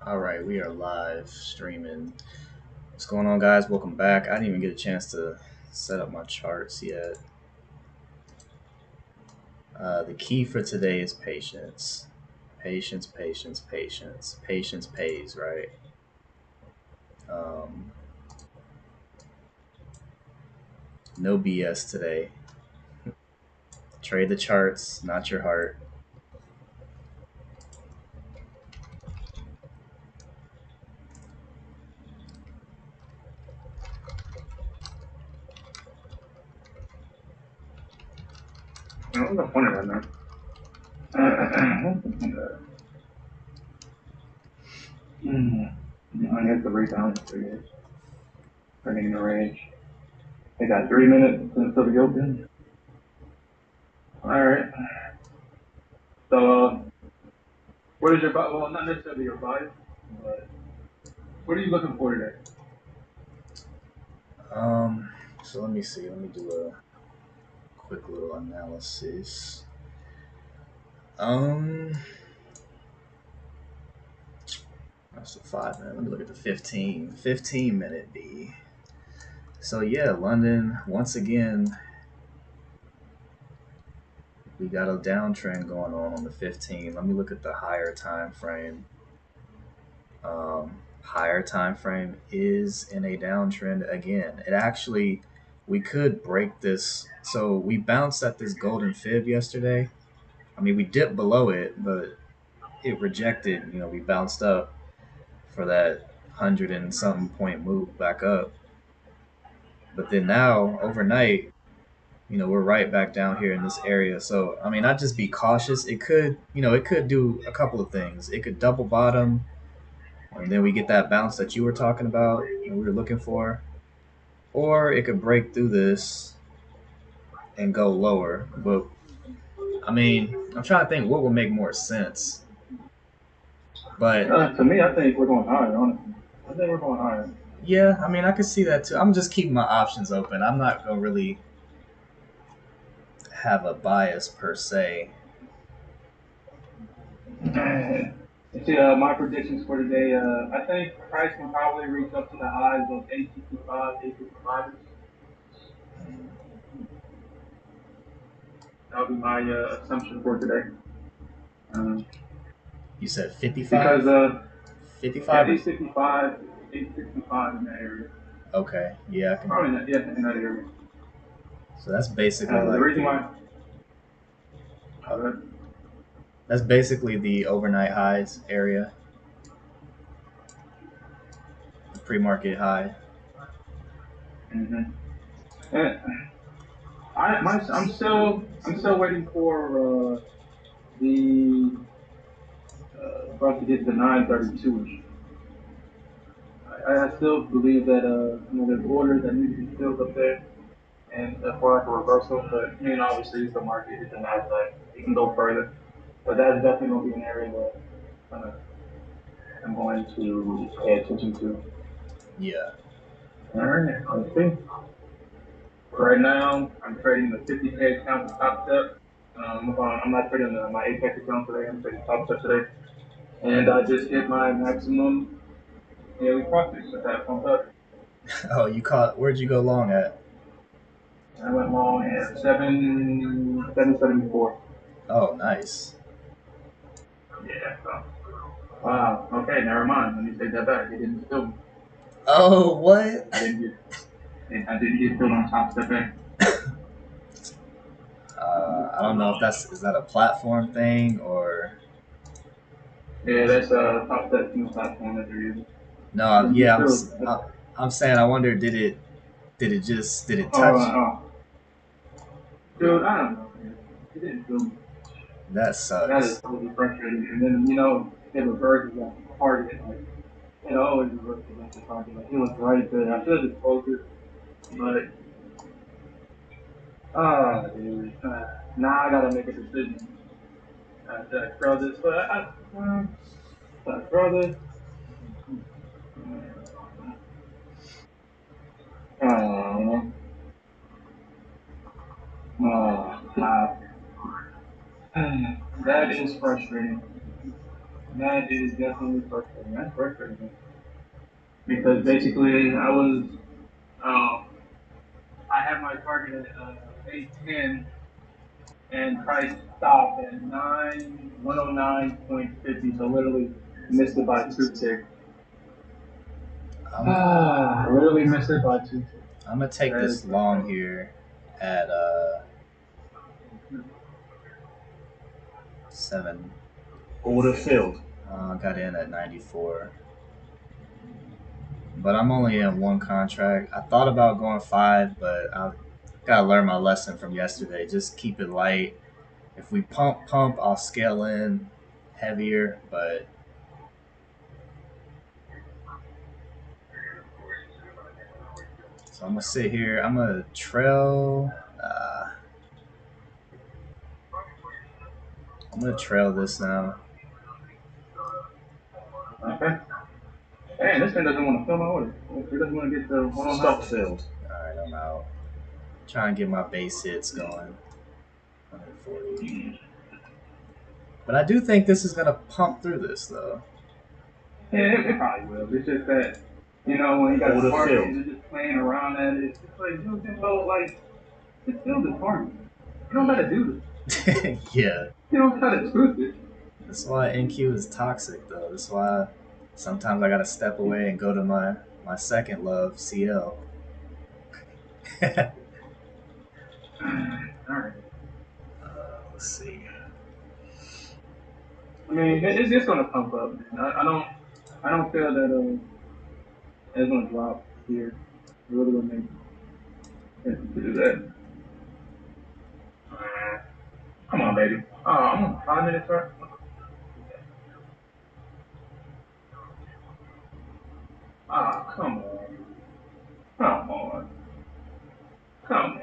All right, we are live streaming. What's going on, guys? Welcome back. I didn't even get a chance to set up my charts yet. The key for today is patience. Patience, patience, patience. Patience pays, right? Um, no BS today. Trade the charts, not your heart. I'm not funny right now. I get the rebound. Turning in the range. They got 3 minutes until the open. All right. So, what is your bias? Well, not necessarily your bias, but what are you looking for today? So let me see. Let me do a quick little analysis. Um, that's the 5 minute. Let me look at the 15 minute B. So yeah, London once again. We got a downtrend going on the 15. Let me look at the higher time frame. Higher time frame is in a downtrend again. It actually, we could break this. So we bounced at this golden fib yesterday. I mean, we dipped below it, but it rejected. We bounced up for that 100 and something point move back up. But then now, overnight, we're right back down here in this area. So, I mean, I'd just be cautious. It could do a couple of things. It could double bottom, and then we get that bounce that you were talking about and we were looking for. Or it could break through this and go lower. But, I mean, I'm trying to think what would make more sense. But, To me, I think we're going higher, honestly. I think we're going higher. yeah, I mean, I could see that too. I'm just keeping my options open. I'm not going to really have a bias per se. You see, my predictions for today, I think price will probably reach up to the highs of 865, 855. That would be my assumption for today. You said 55? Because yeah, 55 or 855, 865 in that area. okay, yeah, I can. Probably not, yeah, in that area. So that's basically The like reason the why, uh, that's basically the overnight highs area, the pre-market high. mm-hmm. And I'm still waiting for for us to get to 932. I still believe that there's orders that need to be filled up there, and for like a reversal. But I mean, obviously, it's the market, it's a Nasdaq, it can go further. But that's definitely going to be an area that I'm going to pay attention to. Yeah. All right, let's see. Right now, I'm trading the 50K account with Top Step. I'm not trading my Apex account today. I'm trading Top Step today, and I just hit my maximum daily profit with that pump up. Oh, you caught? Where'd you go long at? I went long at 774. Oh, nice. Yeah. So, wow. Okay. Never mind. Let me take that back. It didn't still. Oh, what? I didn't get. I didn't get filled on Top Step A. I don't know if is that a platform thing or Yeah, that's Top Step new platform that they're using. no. Didn't get Yeah, filled. I'm saying I wonder did it Oh, touch? dude, I don't know. Man. It didn't fill me. That That is sucks. totally frustrating. And then it reverses at the target. Like it always reverses at the target. Like it was right there. I should have just focused, but dude. Now I gotta make a decision. Should I throw this? But should I throw this? Uh, wow. That is frustrating. That is definitely frustrating. That's frustrating. Because basically, I had my target at 810, and price stopped at 109.50. So literally missed it by 2 ticks. Literally missed it by 2 ticks. I'm gonna take this long here at 7. Order filled. Got in at 94. But I'm only in one contract. I thought about going 5, but I gotta learn my lesson from yesterday. Just keep it light. If we pump, I'll scale in heavier. But so I'm gonna sit here. I'm gonna trail. I'm gonna trail this now. Okay. Man, this thing doesn't want to fill my order. It doesn't want to get the Stop filled. All right, I'm out. Trying to get my base hits going. 140. But I do think this is gonna pump through this though. Yeah, it probably will. It's just that, you know, when you got a target and you're just playing around at it, it's just like, just build the target. You don't gotta do this. Yeah. You don't gotta do this. That's why NQ is toxic though. That's why sometimes I gotta step away and go to my second love, CL. Alright. Let's see. I mean, it's just gonna pump up, man. I don't feel that it's gonna drop here. It really gonna make sense to do that. Come on, baby. Oh, I'm on 5 minutes, right? Ah, come on. Come on. Come on.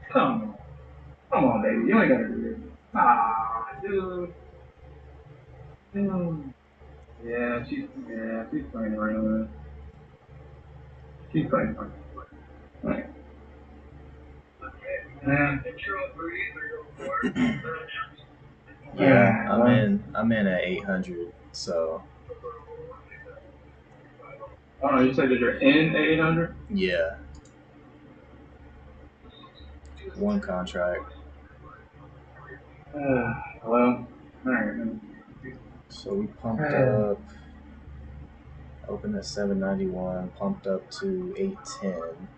Come on. Come on, baby. You ain't gotta do this. Ah, dude. Yeah, she's playing around. She's playing around. Right. Yeah, I'm in at 800. So. Oh, you said that you're in 800? Yeah. One contract. Well, all right. So we pumped up. Opened at 791, pumped up to 810.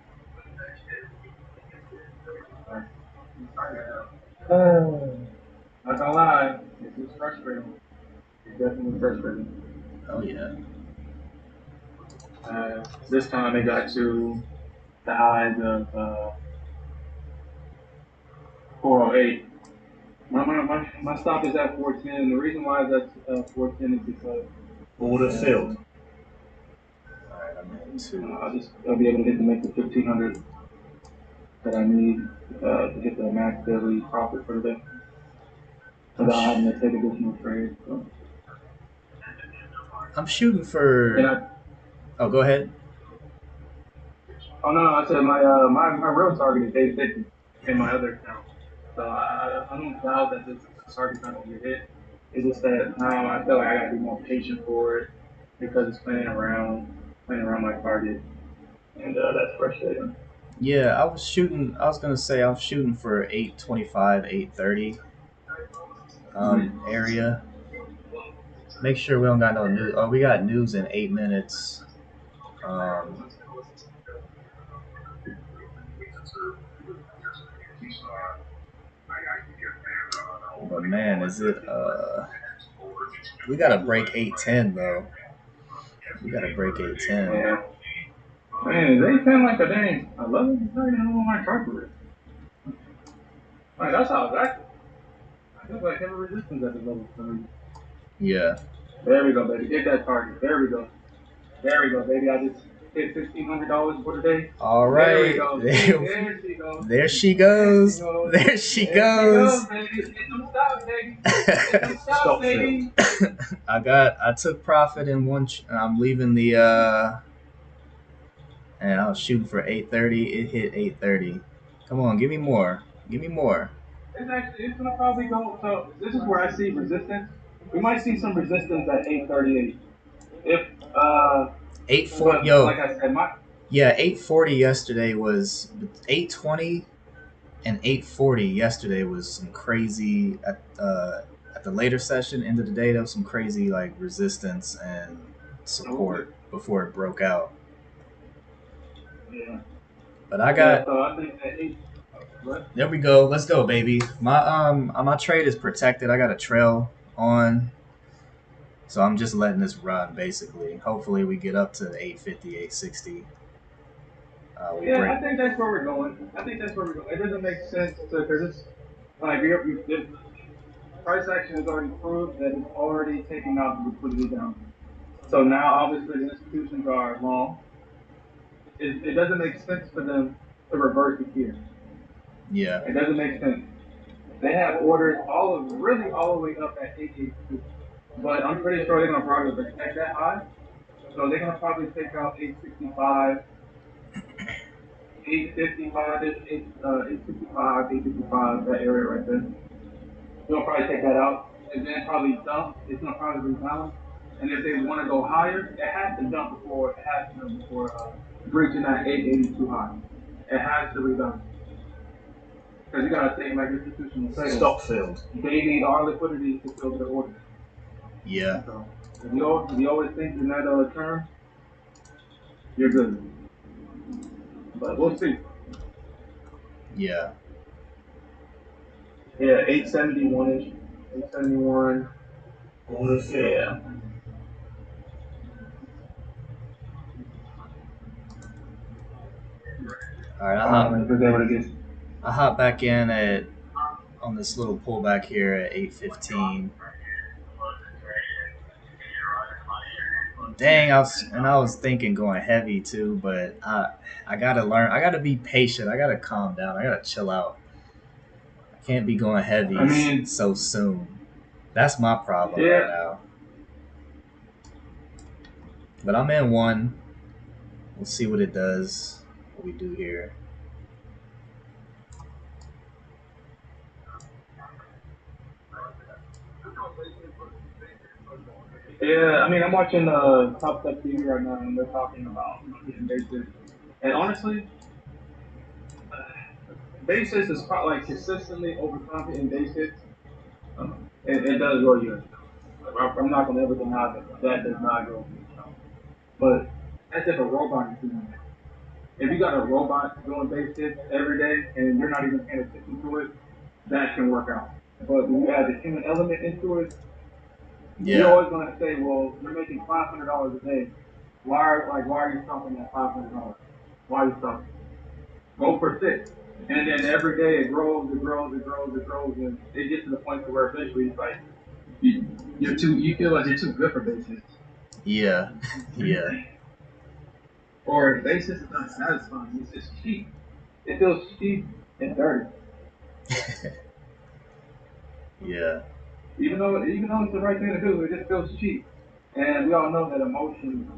Not gonna lie, this is frustrating. It's definitely frustrating. Oh yeah. This time it got to the highs of 408. My stop is at 410. The reason why it's at 410 is because order filled. Alright, I'm in 2. I'll be able to make the 1500 that I need to get the max daily profit for the day without having to take additional trades. So. I'm shooting for. Go ahead. Oh no, I said my real target is 850 in my other account. So I don't doubt that this target's not gonna get hit. It's just that now I feel like I gotta be more patient for it because it's playing around my target, and that's frustrating. Yeah, I was shooting for 825, 830 area. Make sure we don't got no news. Oh, we got news in 8 minutes. But man, is it we gotta break 810 though. We gotta break 810. Yeah. Man, they sound like a dang 11 on my target. Like that's how exactly. I feel like heavy resistance at the level for me. Yeah. There we go, baby. Get that target. There we go. There we go, baby. I just hit $1,500 for the day. All right. There she goes. There she goes. Stop, baby. I took profit in one. I'm leaving the. And I was shooting for 830. It hit 830. Come on, give me more. Give me more. it's gonna probably go. So this is where I see resistance. We might see some resistance at 838. If 840. but like Yo, I said, my yeah, 840 yesterday was 820 and 840 yesterday was some crazy at the later session end of the day. There was some crazy like resistance and okay, support before it broke out. yeah, But I yeah. got So I think that eight. What? there we go. Let's go, baby. My trade is protected. I got a trail on, so I'm just letting this run basically. Hopefully we get up to 850, 860. We Yeah, break. I think that's where we're going. I think that's where we're going. It doesn't make sense to because it's like the price action has already proved that it's already taking out the liquidity down. So now obviously the institutions are long. It doesn't make sense for them to reverse it here. Yeah, It doesn't make sense. They have orders really all the way up at 882. But I'm pretty sure they're gonna probably protect that high. So they're gonna probably take out 865, 855, 865, 855, that area right there. They'll probably take that out and then probably dump. It's gonna probably rebalance. And if they want to go higher, it has to dump before breaching that 882 high. It has to rebalance. Because you gotta think like institutional traders. Stop filled. They need our liquidity to fill their orders. yeah, So if you always think in that term, you're good. But we'll see. yeah. Yeah, 871 ish. 871. Order filled. Yeah. All right, I hop back in at on this little pullback here at 815. Dang, I was thinking going heavy too, but I gotta learn. I gotta be patient. I gotta calm down. I gotta chill out. I can't be going heavy I mean, so soon. That's my problem right yeah. now. But I'm in one. We'll see what it does. What we do here. Yeah, I mean, I'm watching Top Step TV right now, and they're talking about getting basis. And honestly, basis is probably like consistently overconfident in basis. It does go you. I'm not gonna ever deny that that does not go you. But that's if a robot is doing it. If you got a robot doing basis every day and you're not even paying attention to it, that can work out. But when you add the human element into it, you're Yeah, always gonna say, well, you're making $500 a day. Why are you stopping at $500? Why are you stopping? Go for six. And then every day it grows, it grows, it grows, it grows, and it gets to the point where eventually it's like you feel like you're too good for basis. yeah, yeah, Or basis is not satisfying. It's just cheap. It feels cheap and dirty. yeah, Even though it's the right thing to do, it just feels cheap. And we all know that emotion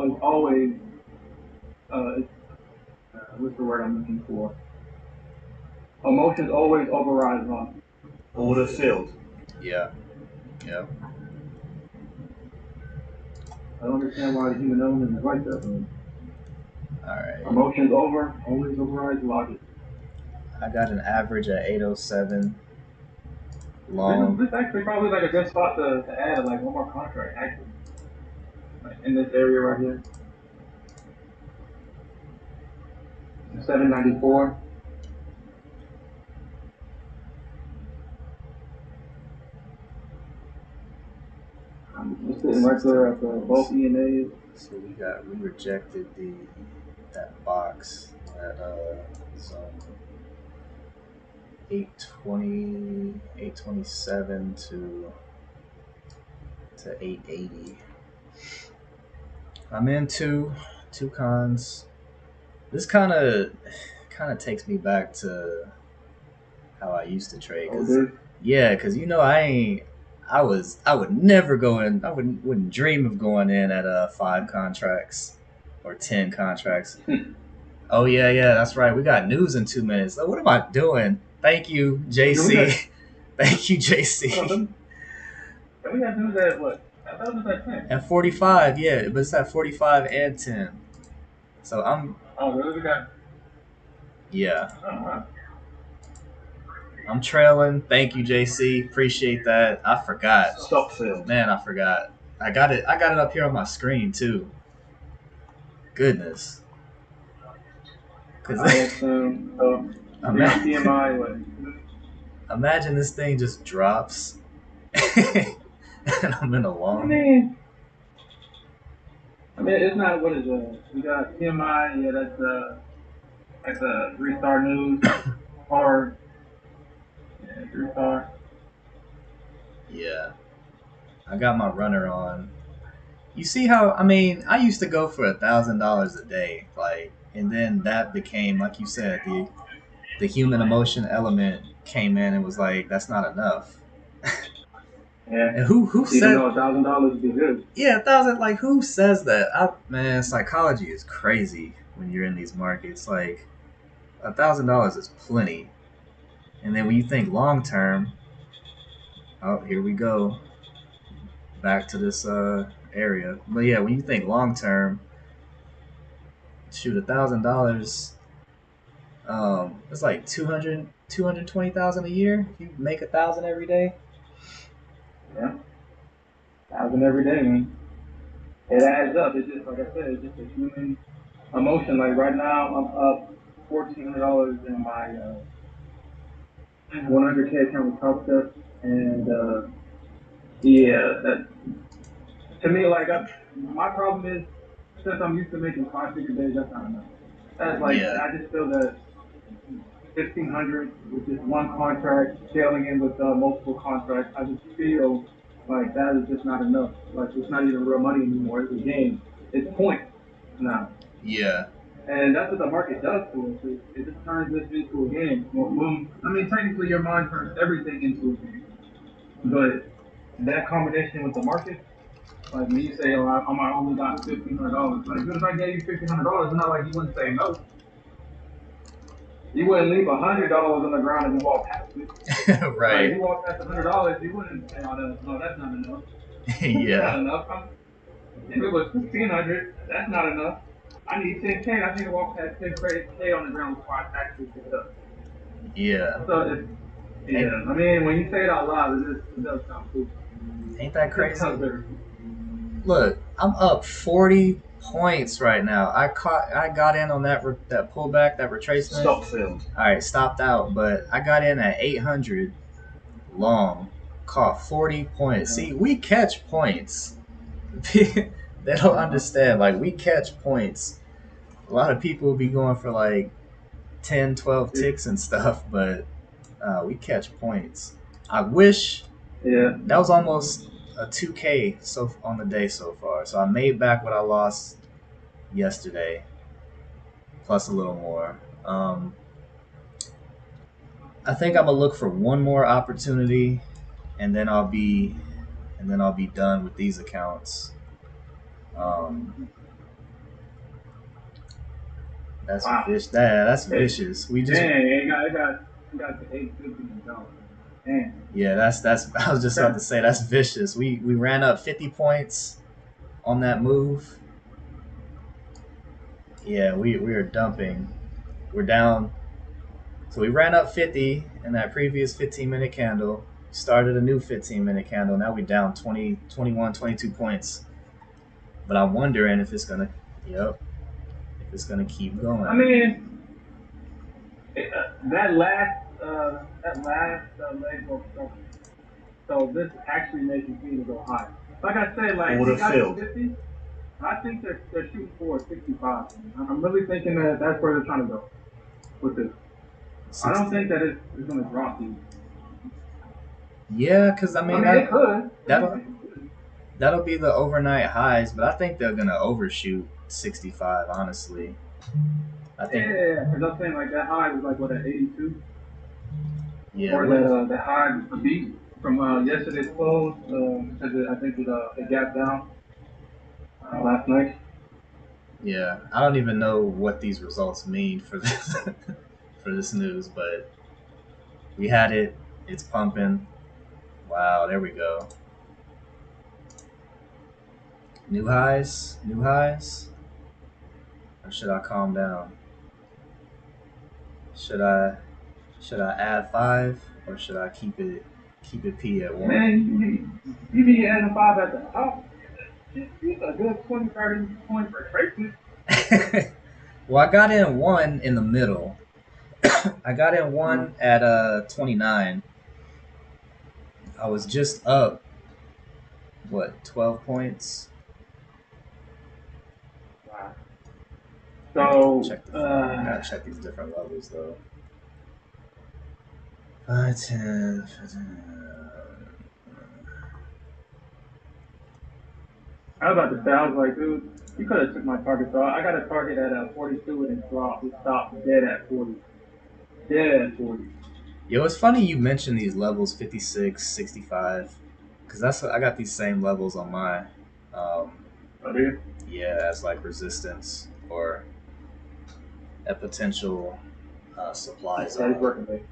is always what's the word I'm looking for? Emotions always override logic. Order filled. yeah, yeah. I don't understand why the human element is like that. All right. Emotions always overrides logic. I got an average at 807 This long. is actually probably like a good spot to add like one more contract actually. Like in this area right here. 794. Just sitting right there at both ENAs. So we rejected that box at zone 820, 827 to 880. I'm in two cons. This kind of takes me back to how I used to trade. Cause you know I would never go in. I wouldn't dream of going in at 5 contracts or 10 contracts. Oh yeah, that's right. We got news in 2 minutes. What am I doing? Thank you, Yeah, JC. Thank you, hold JC. on, we got dudes at what? I thought it was at 10. At 45, yeah, but it's at 45 and 10. So Oh, really? We got, yeah, oh, wow. I'm trailing. Thank you, JC. Appreciate that. I forgot. Stop field. Man, I forgot. I got it. I got it up here on my screen too. Goodness. Cause I assume, so, we got PMI, what? imagine this thing just drops, and I'm in a I long. mean, it's not what is we got PMI, yeah, that's a 3-star news, or, yeah, 3-star. Yeah, I got my runner on. You see how I used to go for $1,000 a day, like, and then that became, like you said, the human emotion element came in and was like, that's not enough. Yeah. And who Even said? though $1,000 would be good. Yeah, 1,000. Like, who says that? Man, psychology is crazy when you're in these markets. Like, $1,000 is plenty, and then when you think long term, oh, here we go back to this area. But yeah, when you think long term, shoot, $1,000. It's like 220,000 a year. If you make 1,000 every day. Yeah. 1,000 every day, man. It adds up. It's just, like I said, it's just a human emotion. Like right now, I'm up $1,400 in my 100K account with Top Step. And yeah, that to me, like, my problem is since I'm used to making 5 figure days, that's not enough. That's like, Yeah, I just feel that 1,500 with just one contract, scaling in with multiple contracts, I just feel like that is just not enough. Like, it's not even real money anymore. It's a game. It's points now. yeah, And that's what the market does to us. It just turns this into a game. Technically, your mind turns everything into a game. But that combination with the market, like me say, oh, I only got $1,500. Like, even if I gave you $1,500, it's not like you wouldn't say no. You wouldn't leave $100 on the ground and you walk past it. Like, if right. you walk past $100, you wouldn't say, oh, no, that's not enough. That's not Yeah, enough. If it was 1,500, that's not enough. I need 10K. I need to walk past 10K on the ground before I actually pick it up. yeah. So it's, Ain't, yeah. When you say it out loud, it does sound cool. ain't that It crazy? sounds very cool. Look, I'm up 40 points right now. I got in on that pullback, that retracement. Stop field. All right, stopped out, but I got in at 800 long, caught 40 points. See, we catch points. They don't understand. Like, we catch points. A lot of people will be going for like 10, 12 ticks and stuff, but we catch points. I wish Yeah. that was almost a 2K on the day so far. So I made back what I lost yesterday, plus a little more. I think I'm gonna look for one more opportunity, and then I'll be done with these accounts. Um, that's Wow. that's vicious. We just Man, it got to 850 $. Man. yeah, that's. I was just about to say that's vicious. We ran up 50 points on that move. Yeah, we are dumping. We're down. So we ran up 50 in that previous 15-minute candle. Started a new 15-minute candle. Now we down 20, 21, 22 points. But I'm wondering if it's gonna, yep, if it's gonna keep going. I mean, that last leg broke structure. So this actually makes it seem to go high. Like I said, like Order we got filled. to 50. I think they're shooting for 65. I'm really thinking that that's where they're trying to go with this. I don't think that it's going to drop these. Yeah, because It could. that'll be the overnight highs, but I think they're gonna overshoot 65. Honestly, I think Yeah, because I'm saying like that high was like what at 82, yeah. or that high beat from yesterday's close. Because I think it gapped down last night. Yeah, I don't even know what these results mean for this for this news, but We had it. It's pumping. Wow, there we go. New highs? New highs? Or should I calm down? Should I add 5 or should I keep it P at 1? Man, you be adding 5 at the top. It's a good 20, 30 points for tracing. Well, I got in 1 in the middle. I got in 1 at 29. I was just up, what, 12 points? Wow. So, I gotta check these different levels though. 5, 10, 15. I was about to say, I was like, dude, you could have took my target. So I got a target at 42 and it stopped dead at 40. Dead at 40. Yo, it's funny you mentioned these levels 56, 65, because I got these same levels on my, Oh, do you? yeah, as like resistance or a potential supply Yeah, zone. he's working, babe.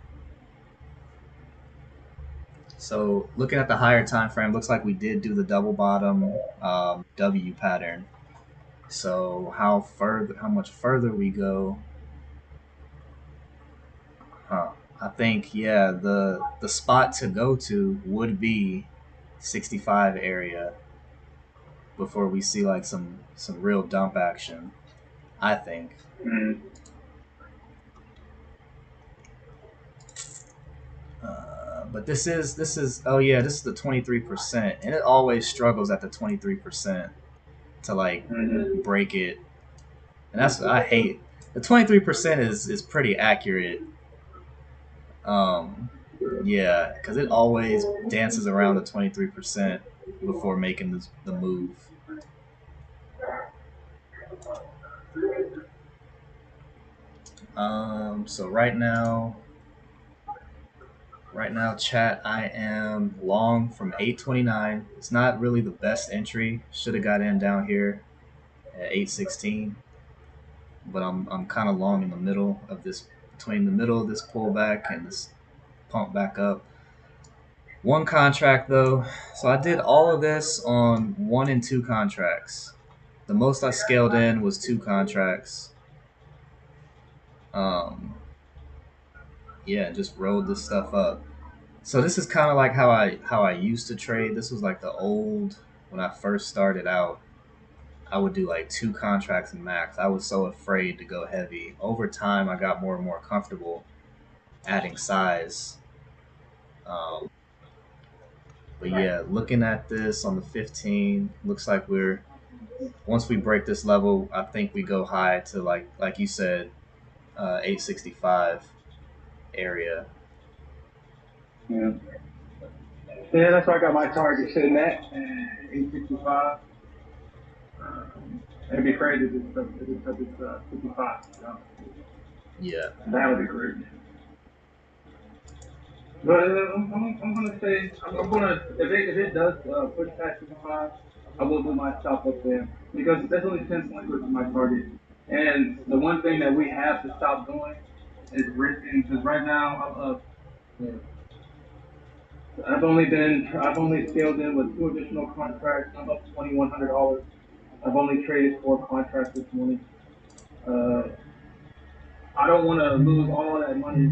So looking at the higher time frame, looks like we did do the double bottom W pattern. So how much further we go? I think the spot to go to would be 65 area before we see like some real dump action. I think. Mm. But this is this is the 23%, and it always struggles at the 23% to like break it, and that's what I hate. The 23% is pretty accurate. Yeah, because it always dances around the 23% before making the move. So right now, chat, I am long from 829. It's not really the best entry. Should have got in down here at 816, but I'm kind of long in the middle of this, between the middle of this pullback and this pump back up. One contract though, so I did all of this on 1 and 2 contracts. The most I scaled in was 2 contracts. Yeah, just rode this stuff up. So this is kind of like how I used to trade. This was like the old, when I first started out. I would do like 2 contracts max. I was so afraid to go heavy. Over time, I got more and more comfortable adding size. But yeah, looking at this on the 15, looks like once we break this level, I think we go high to like you said, 865 area. Yeah. Yeah, that's where I got my target sitting at 865. It'd be crazy if it's 55. You know? Yeah. That would be great. But I'm gonna say if it does push past 55, I will do my stop up there because there's only 10 points with my target. And the one thing that we have to stop doing is risking because right now I've only scaled in with 2 additional contracts. I'm up $2,100. I've only traded 4 contracts this morning. I don't want to lose all that money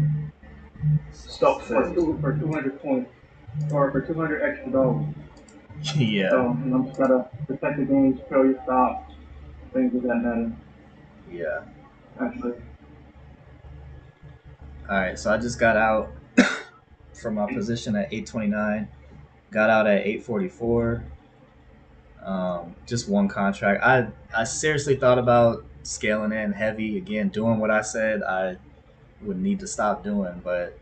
for 200 points or for 200 extra dollars. Yeah. So I'm just gotta protect the game, show your stop, things of that matter. Yeah. Actually. All right, so I just got out from my position at 829. Got out at 844. Just 1 contract. I seriously thought about scaling in heavy again, doing what I said I would need to stop doing, but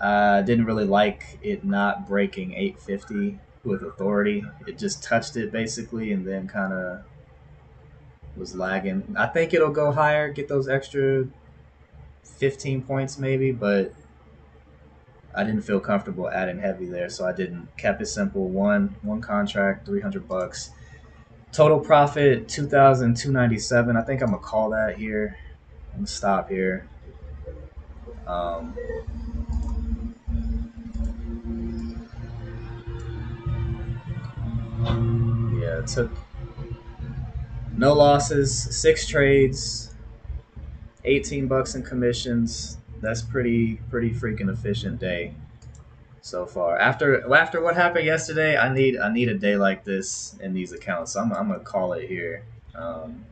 I didn't really like it not breaking 850 with authority. It just touched it basically, and then kind of was lagging. I think it'll go higher, get those extra 15 points maybe, but I didn't feel comfortable adding heavy there, so I didn't. Kept it simple. One contract, $300. Total profit 2,297. I think I'm gonna call that here. I'm gonna stop here. Yeah, took no losses, 6 trades, $18 in commissions. That's pretty freaking efficient day so far. After what happened yesterday, I need a day like this in these accounts. So I'm gonna call it here um,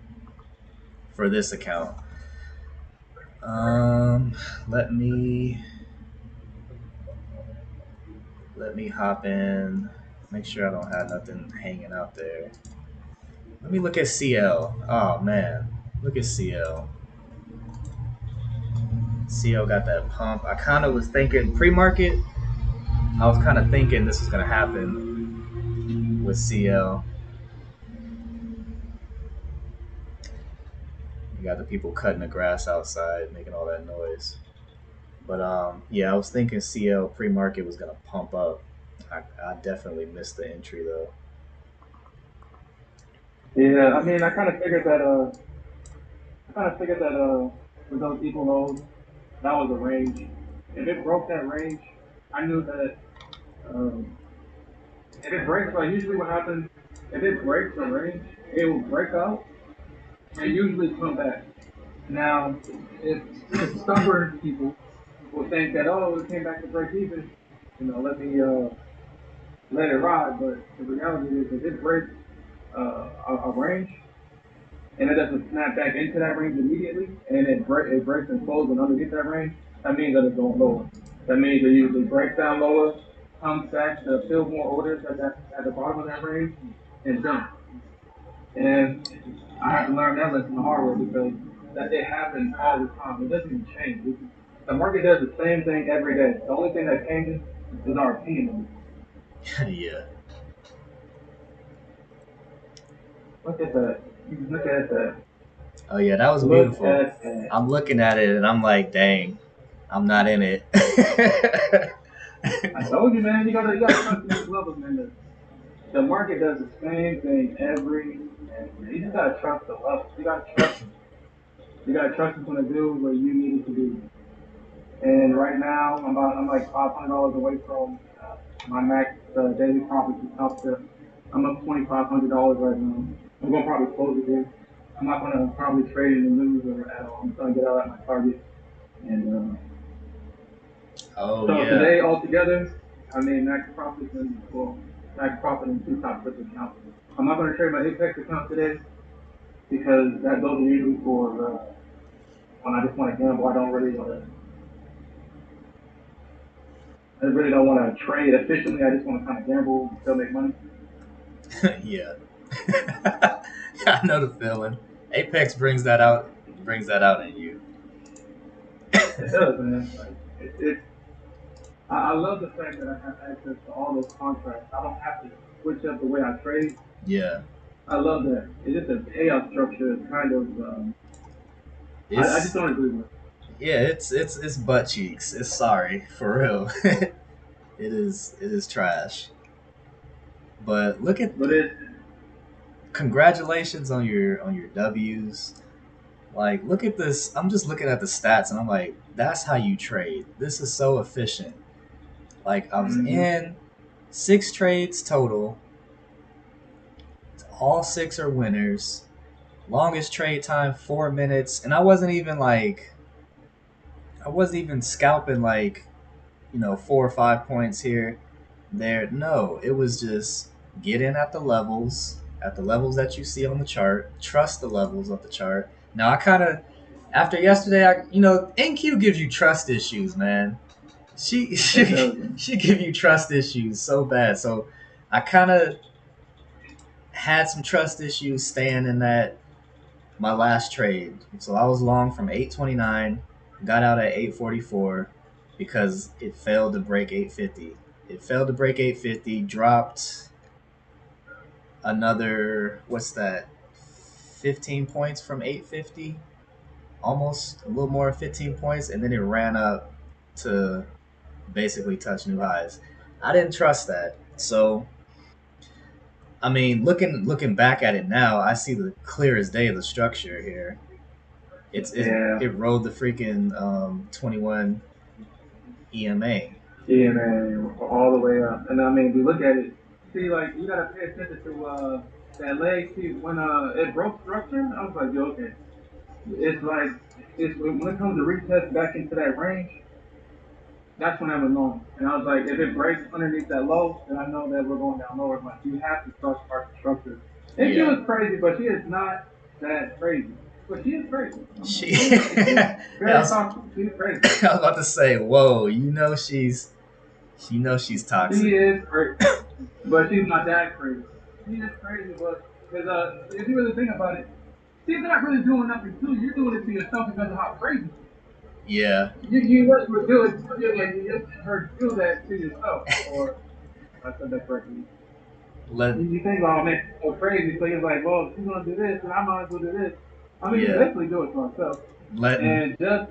for this account. Um, let me let me hop in. Make sure I don't have nothing hanging out there. Let me look at CL. Oh man, look at CL. CL got that pump. I kind of was thinking pre-market. I was kind of thinking this was gonna happen with CL. You got the people cutting the grass outside, making all that noise. But yeah, I was thinking CL pre-market was gonna pump up. I definitely missed the entry though. Yeah, I mean, I kind of figured that with those equal lows, that was a range. If it broke that range, I knew that um, if it breaks, like usually what happens, if it breaks the range, it will break out and usually come back. Now, if stubborn people will think that, oh, it came back to break even, let me let it ride. But the reality is, if it breaks a range and it doesn't snap back into that range immediately, and it breaks and closes underneath that range, that means that it's going lower. That means it usually breaks down lower, comes back to fill more orders at the bottom of that range, and dump. And I had to learn that lesson the hard way because that it happens all the time. It doesn't even change. The market does the same thing every day. The only thing that changes is our opinion. Yeah. Look at that. Look at that. Oh yeah, that was Look beautiful. at that. I'm looking at it and I'm like, dang, I'm not in it. I told you, man. You gotta trust in these levels, man. The market does the same thing every day. You just gotta trust the levels. You gotta trust them. You gotta trust it's gonna do what you need it to do. And right now, I'm like $500 away from my max daily profit to top step. I'm up $2,500 right now. I'm gonna probably close it here. I'm not gonna probably trade in the lose or at all. I'm just gonna get out at my target. And Oh so yeah. today altogether, I made max profit in two top step accounts. I'm not gonna trade my Apex account today because that goes usually for when I just want to gamble. I really don't want to trade efficiently. I just want to kind of gamble and still make money. Yeah. I know the feeling. Apex brings that out in you. It does, man. Like I love the fact that I have access to all those contracts. I don't have to switch up the way I trade. Yeah. I love that. It's just the payout structure is kind of I just It's don't agree with. yeah, it's butt cheeks. It's sorry, for real. It is trash. But look at But it congratulations on your W's. Like, look at this. I'm just looking at the stats and I'm like, that's how you trade. This is so efficient. Like, I was mm-hmm. in 6 trades total. All 6 are winners. Longest trade time 4 minutes, and I wasn't even scalping like 4 or 5 points here, there. No, it was just get in at the levels that you see on the chart. Trust the levels of the chart. Now I kind of after yesterday, NQ gives you trust issues, man. She It she does. she give you trust issues so bad. So I kind of had some trust issues staying in that my last trade. So I was long from 829, got out at 844 because it failed to break 850. It failed to break 850, dropped another, what's that, 15 points from 850, almost a little more than 15 points, and then it ran up to basically touch new highs. I didn't trust that. So I mean, looking back at it now, I see the clear as day of the structure here. Yeah. It rode the freaking 21 EMA. Yeah, man, all the way up. And I mean, if you look at it, see, like you gotta pay attention to. that leg, see, when it broke structure, I was like, yo, okay. It's like, it's when it comes to retest back into that range, that's when I was known. And I was like, if it breaks underneath that low, then I know that we're going down lower. Like, you have to start the structure. And she was crazy, but she is not that crazy. But she is crazy. She's very toxic. She's crazy. I was about to say, whoa, you know she's toxic. She is crazy, but she's not that crazy. She is crazy, but because if you really think about it, she's not really doing nothing to you. You're doing it to yourself because of how crazy. Yeah. You would do it, like you her do that to yourself, or I said that correctly. You think, oh man, so crazy. So you're like, well, she's gonna do this, and I might as well do this. I mean, you basically do it to myself. And just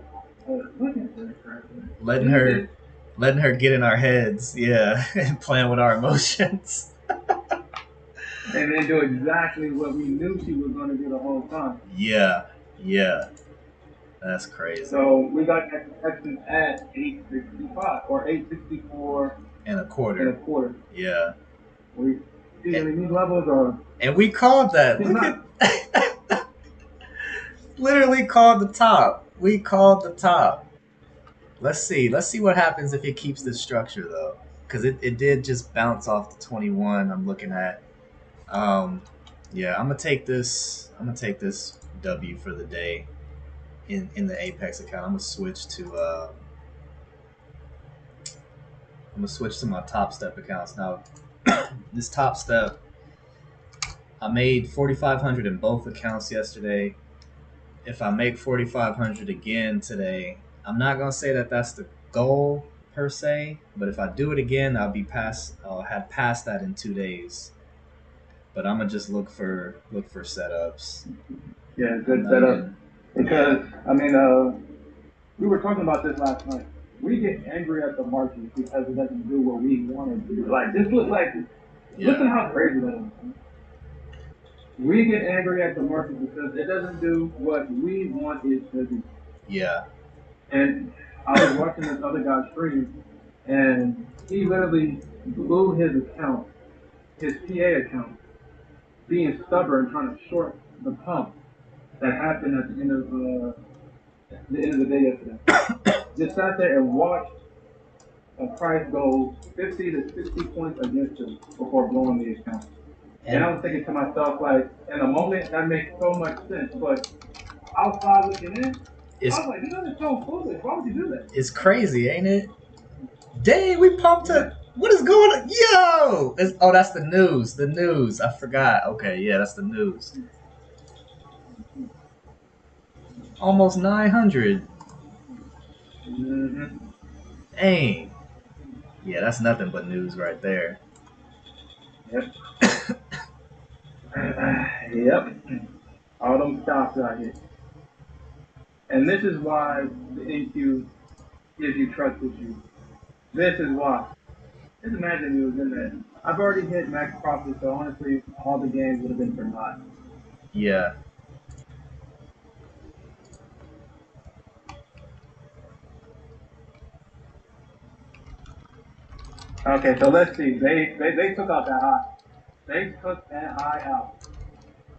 letting her get in our heads, yeah, and playing with our emotions. And then do exactly what we knew she was going to do the whole time. Yeah. That's crazy. So we got exceptions at 865 or 864 and a quarter. Yeah. We see any new levels or. And we called that. Look at. Literally called the top. We called the top. Let's see what happens if it keeps this structure though, because it did just bounce off the 21. I'm looking at. Yeah, I'm gonna take this W for the day in the Apex account. I'm gonna switch to my Top Step accounts now. This Top Step, I made 4,500 in both accounts yesterday. If I make 4,500 again today, I'm not gonna say that that's the goal per se, but if I do it again, I'll have passed that in 2 days. But I'm gonna just look for setups. Yeah, good setup. Because I mean, we were talking about this last night. We get angry at the market because it doesn't do what we want to do. Like this looks like, listen how crazy that is. We get angry at the market because it doesn't do what we want it to do. Yeah. And I was watching this other guy stream, and he literally blew his account, his PA account, being stubborn, trying to short the pump that happened at the end of the day yesterday. Just sat there and watched a price go 50 to 60 points against him before blowing the account. And I was thinking to myself, like, in a moment, that makes so much sense. But outside looking in, I was like, you know, it's so foolish. Why would you do that? It's crazy, ain't it? Dang, we pumped it. What is going on? Yo! That's the news. The news. I forgot. Okay, yeah, that's the news. Almost 900. Mm-hmm. Dang. Yeah, that's nothing but news right there. Yep. Yep. All them stocks out here. And this is why the NQ gives you trust issues. This is why. Just imagine you was in there. I've already hit max profit, so honestly, all the games would have been for naught. Yeah. Okay, so let's see. They took out that high. They took that high out.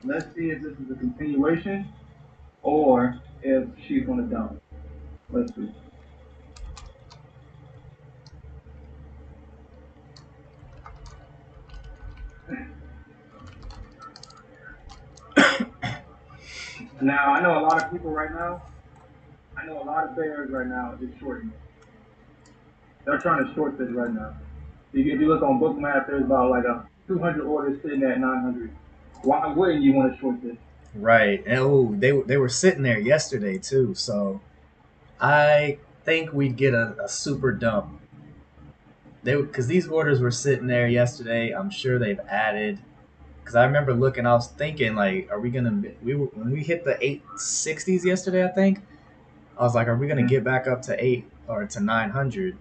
Let's see if this is a continuation or if she's going to dump. Let's see. Now, I know a lot of people right now. I know a lot of bears right now is shorting. They're trying to short this right now. If you look on Bookmap, there's about like 200 orders sitting at 900. Why wouldn't you want to short this? Right. And they were sitting there yesterday too. So I think we'd get a super dump. Because these orders were sitting there yesterday. I'm sure they've added. Because I remember looking, I was thinking like, are we gonna? When we hit the 860s yesterday, I think I was like, are we gonna get back up to 8 or to 900?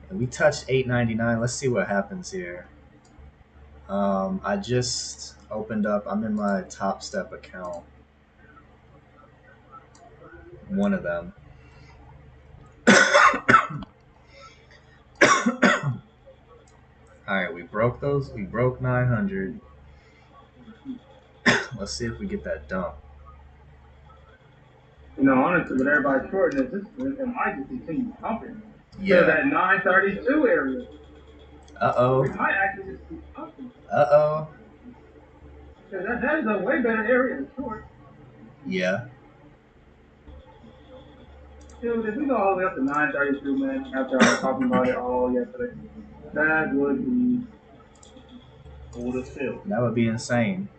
And we touched 899. Let's see what happens here. I just opened up. I'm in my Top Step account. One of them. All right, we broke those. We broke 900. Let's see if we get that dump. You know, honestly, with everybody shorting it might just continue pumping. Yeah. To that 932 area. Uh-oh. It might actually just keep pumping. Uh-oh. Because that is a way better area to short. Yeah. Dude, if we go all the way up to 932, man, after I was talking about it all yesterday, that would be... Order filled. That would be insane.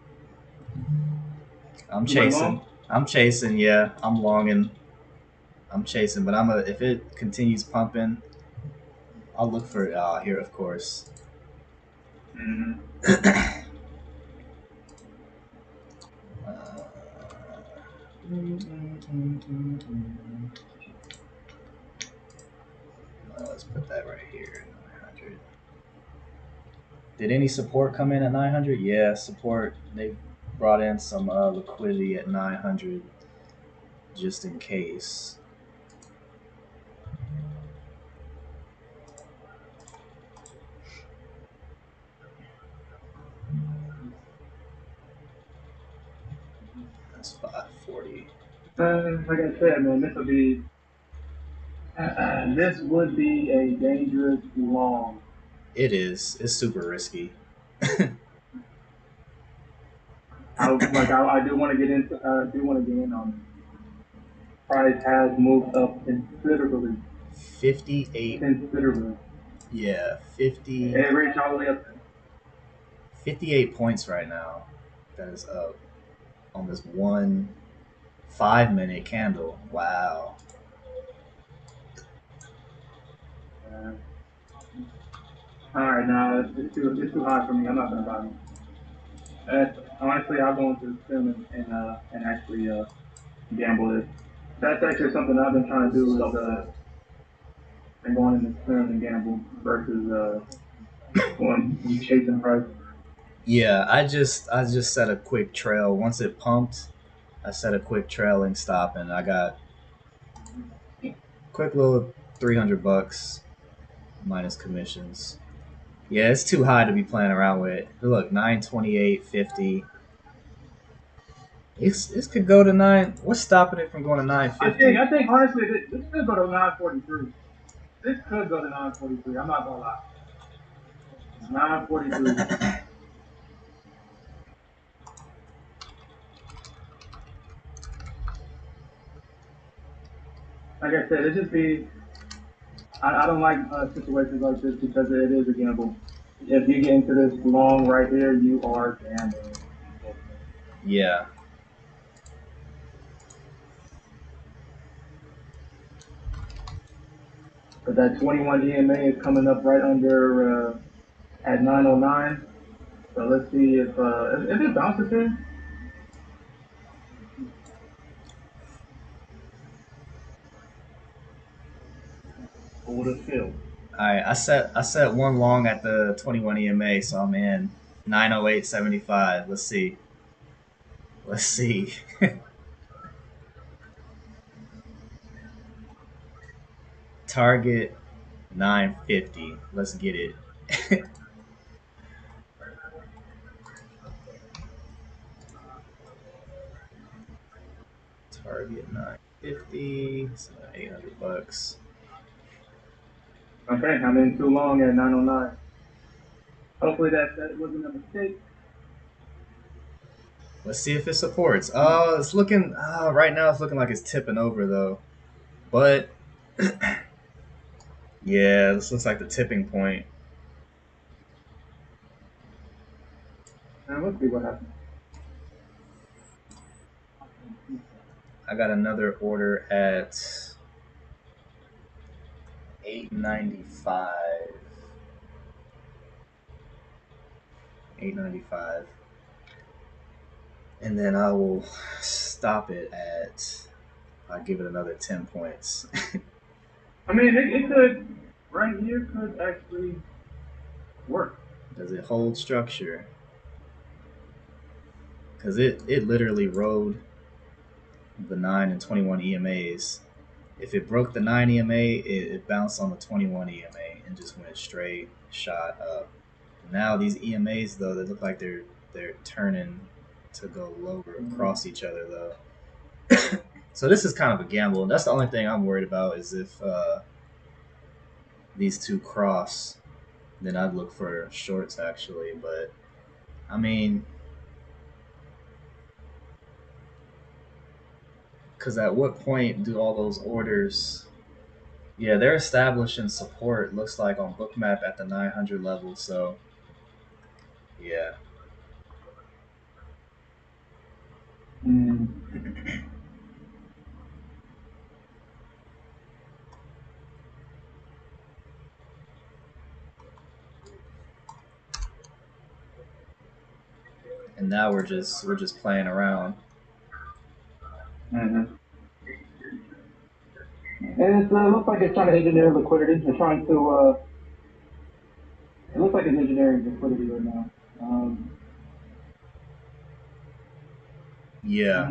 I'm You went chasing. long? I'm chasing, yeah. I'm longing. I'm chasing, but if it continues pumping, I'll look for here, of course. Mm-hmm. Let's put that right here, 900. Did any support come in at 900? Yeah, support. They brought in some liquidity at 900 just in case. That's 540. Like I said, man, this would be a dangerous long. It is. It's super risky. I do want to get into. Do want to get in on it. Price has moved up considerably. 58. Considerably. Yeah, 50. It reached all the way up. 58 points right now. That is up on this 1 5-minute candle. Wow. All right, now it's too hot for me. I'm not gonna buy it. Honestly, I'll go into the sim and actually gamble this. That's actually something I've been trying to do is and going into sim and gamble versus going chasing price. Yeah, I just set a quick trail. Once it pumped, I set a quick trailing stop, and I got quick little $300 minus commissions. Yeah, it's too high to be playing around with. Look, 928.50. This could go to 9. What's stopping it from going to 950? I think honestly, this could go to 943. This could go to 943. I'm not gonna lie. 943. Like I said, it just be. I don't like situations like this because it is a gamble. If you get into this long right here, you are gambling. Yeah. But that 21 EMA is coming up right under at 909. So let's see if it bounces here. Order filled. All right, I set one long at the 21 EMA, so I'm in 908.75. Let's see. Let's see. Target 950. Let's get it. Target 950. So $800. Okay, I'm in too long at 909. Hopefully that wasn't a mistake. Let's see if it supports. Oh, it's looking. Right now it's looking like it's tipping over though. But yeah, this looks like the tipping point. And let's see what happens. I got another order at 895. 895. And then I will stop it at. I'll give it another 10 points. I mean, it could right here could actually work. Does it hold structure? Because it literally rode the 9 and 21 EMAs. If it broke the 9 EMA, it bounced on the 21 EMA and just went straight shot up. Now these EMAs though, they look like they're turning to go lower across each other though. So this is kind of a gamble. That's the only thing I'm worried about is if these two cross, then I'd look for shorts actually. But I mean, because at what point do all those orders? Yeah, they're establishing support. Looks like on Bookmap at the 900 level. So yeah. Mm. And now we're just playing around. Mm-hmm. And it looks like it's trying to engineer liquidity. They're trying to. It looks like it's engineering liquidity right now. Yeah.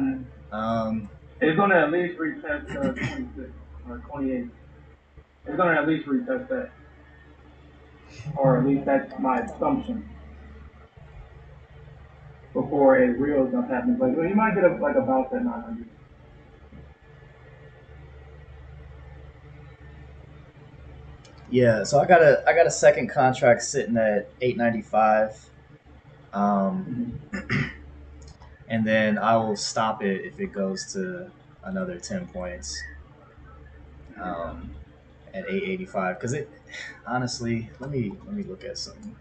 It's going to at least retest 26 or 28. It's going to at least retest that, or at least that's my assumption. Before a real jump happens, like you might get like a bounce at 900. Yeah, so I got a second contract sitting at 895. And then I will stop it if it goes to another 10 points at 885 because it honestly let me look at some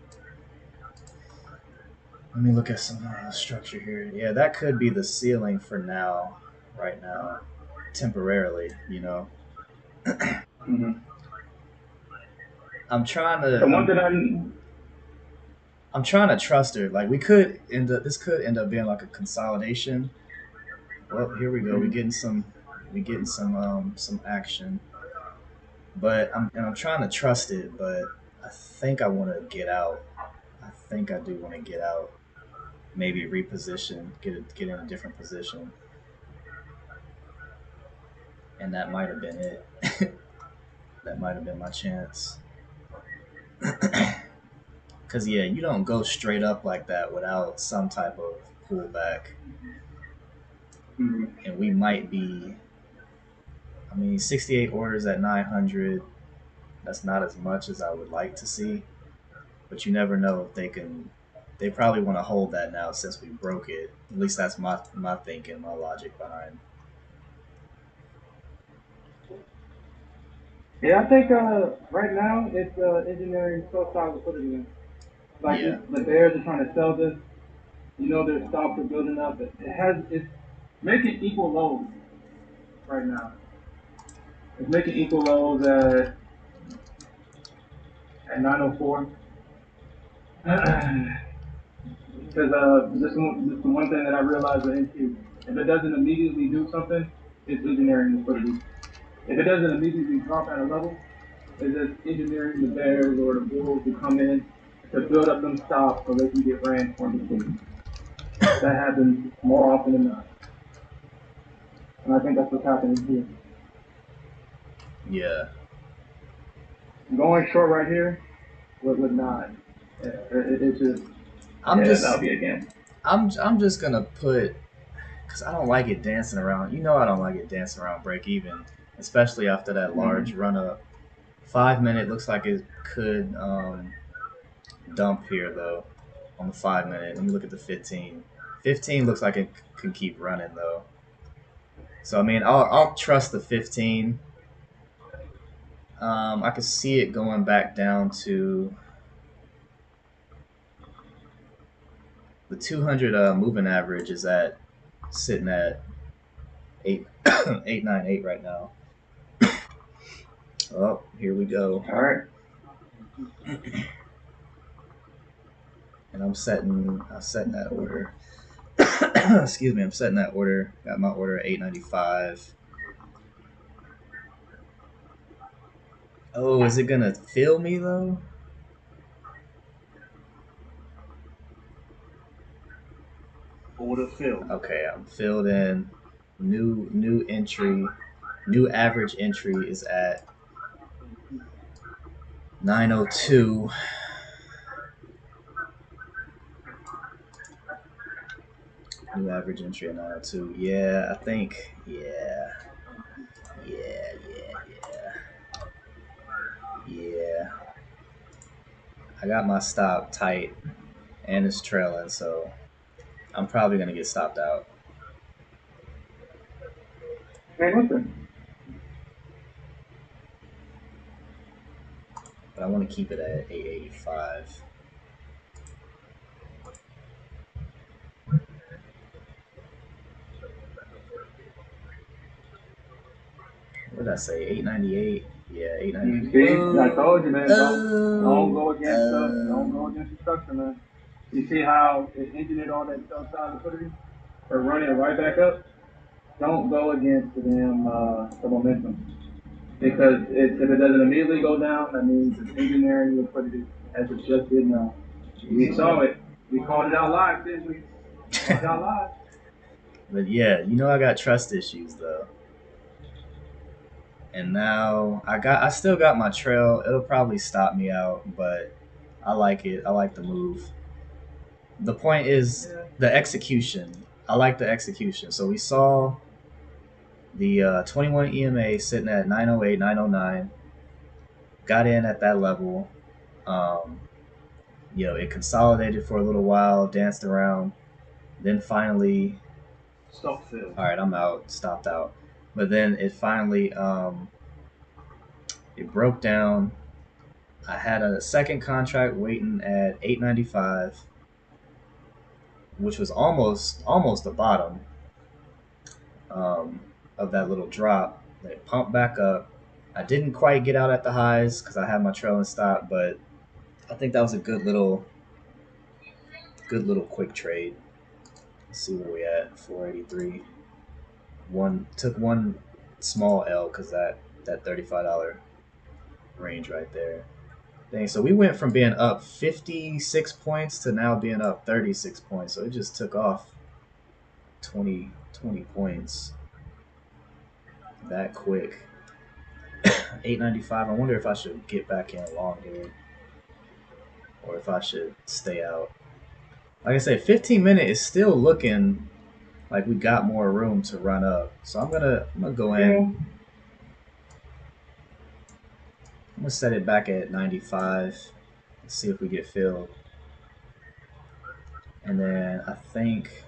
structure here. Yeah, that could be the ceiling for now, right now, temporarily. Mm-hmm. I'm trying The one to that I'm trying to trust her. Like we could end up this could end up being like a consolidation. Well, here we go. We getting some action. But I'm trying to trust it, but I think I want to get out. I think I do want to get out. Maybe reposition, get in a different position, and that might have been it. That might have been my chance. Cause yeah, you don't go straight up like that without some type of pullback, mm-hmm. and we might be. I mean, 68 orders at 900. That's not as much as I would like to see, but you never know if they can. They probably want to hold that now since we broke it. At least that's my thinking, my logic behind. Yeah, I think right now it's engineering so-style liquidity. Like Yeah, the bears are trying to sell this. Their stocks are building up. It's making equal lows right now. It's making equal lows at 904. Because this is one thing that I realized with NQ. If it doesn't immediately do something, it's engineering liquidity. If it doesn't immediately drop at a level, it's just engineering the bears or the bulls to come in to build up them stops so they can get ran for liquidity. That happens more often than not. And I think that's what's happening here. yeah. Going short right here would not. It's just, I'm that'll just be a game. I'm just gonna put because I don't like it dancing around. I don't like it dancing around break even, especially after that large run up. 5 minute looks like it could dump here though on the 5 minute. Let me look at the 15. 15 looks like it can keep running though. So I mean, I'll trust the 15. I can see it going back down to the 200 moving average is at sitting at 898 right now. Oh, here we go. All right. And I'm setting that order. Excuse me, I'm setting that order. Got my order at 895. Oh, is it gonna fill me though? Order filled. Okay, I'm filled in. New entry. New average entry is at 902. New average entry at 902. Yeah, I think. Yeah. I got my stop tight and it's trailing, so I'm probably gonna get stopped out. Hey, listen. But I want to keep it at 885. What did I say? 898. Yeah, 898. See, I told you, man. Don't go against the structure, man. You see how it engineered all that sell side liquidity or running it right back up? Don't go against the momentum. Because if it doesn't immediately go down, that means it's engineering liquidity as it just did now. We saw it. We called it out live, didn't we? Called it out live. But yeah, I got trust issues though. And now I still got my trail. It'll probably stop me out, but I like it. I like the move. The point is the execution. I like the execution. So we saw the 21 EMA sitting at 908, 909. Got in at that level. Um, it consolidated for a little while, danced around, then finally. Stop fill. All right, I'm out. Stopped out. But then it finally it broke down. I had a second contract waiting at 895, which was almost the bottom of that little drop. It pumped back up. I didn't quite get out at the highs because I had my trailing stop, but I think that was a good little quick trade. Let's see where we at. 483. Took one small L because that $35 range right there. Dang, so we went from being up 56 points to now being up 36 points. So it just took off 20 points that quick. 895. I wonder if I should get back in long here or if I should stay out. Like I said, 15-minute is still looking like we got more room to run up. So I'm gonna go in. I'm gonna set it back at 95. Let's see if we get filled. And then I think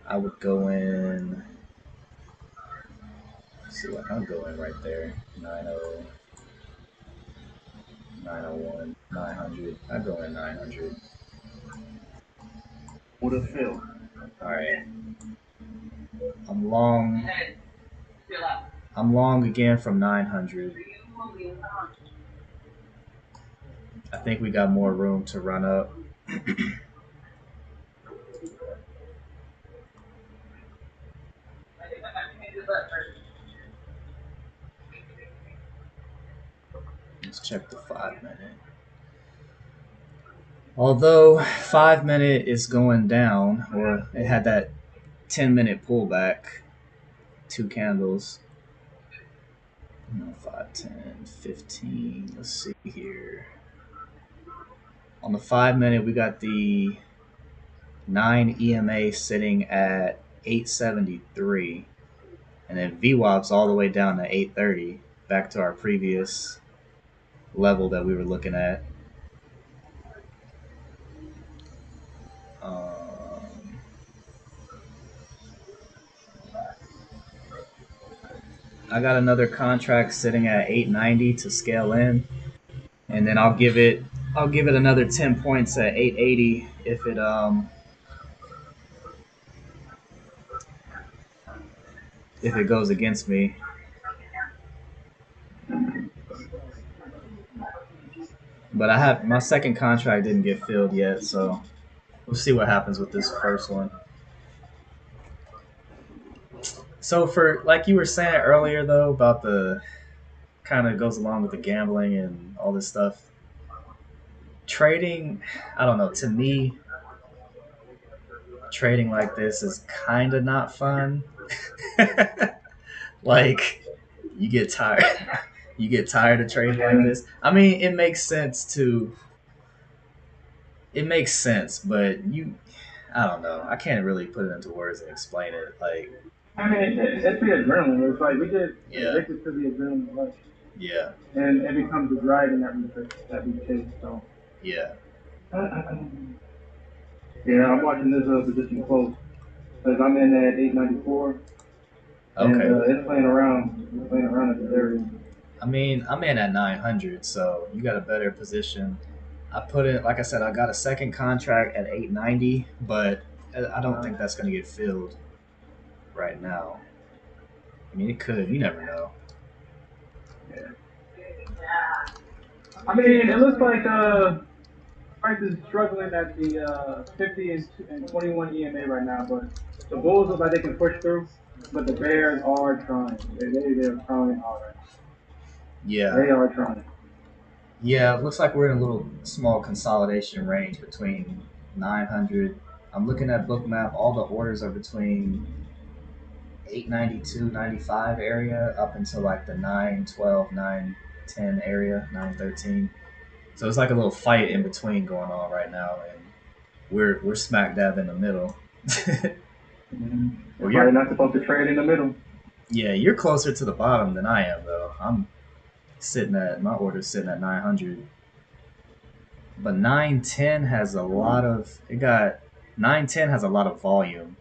I would go in. Let's see what I'll go in right there. 90, 901, 900. I go in 900. Order fill. All right. I'm long. I'm long again from 900. I think we got more room to run up. Let's check the 5-minute. Although 5-minute is going down, or it had that 10-minute pullback, 2 candles. 5, 10, 15. Let's see here. On the 5-minute, we got the 9 EMA sitting at 873, and then VWAP's all the way down to 830, back to our previous level that we were looking at. I got another contract sitting at 890 to scale in, and then I'll give it another 10 points at 880 if it goes against me. But I have my second contract didn't get filled yet, so we'll see what happens with this first one. So for like you were saying earlier though about the kind of goes along with the gambling and all this stuff. Trading, I don't know, to me trading like this is kind of not fun. Like you get tired of trading like this. I mean, it makes sense, but I don't know. I can't really put it into words and explain it. Like, I mean, it's the adrenaline. It's like we get yeah, addicted to the adrenaline rush, yeah, and it becomes the dragon that we chase. So, yeah. yeah, I'm watching this position close because I'm in at 894, and Okay. it's playing around. It's playing around at this area. I mean, I'm in at 900, so you got a better position. I put it, like I said, I got a second contract at 890, but I don't think that's going to get filled right now. I mean, it could. You never know. I mean, it looks like Price is struggling at the 50 and 21 EMA right now, but the Bulls look like they can push through, but the Bears are trying. They're trying hard. Yeah. They are trying. Yeah, it looks like we're in a little small consolidation range between 900. I'm looking at Bookmap. All the orders are between 892, 95 area up until like the 912, 910 area, 913. So it's like a little fight in between going on right now, and we're smack dab in the middle. Mm-hmm. Well, That's why you're not supposed to trade in the middle. yeah, you're closer to the bottom than I am though. I'm sitting at my order's sitting at 900, but 910 has a lot of it got 910 has a lot of volume.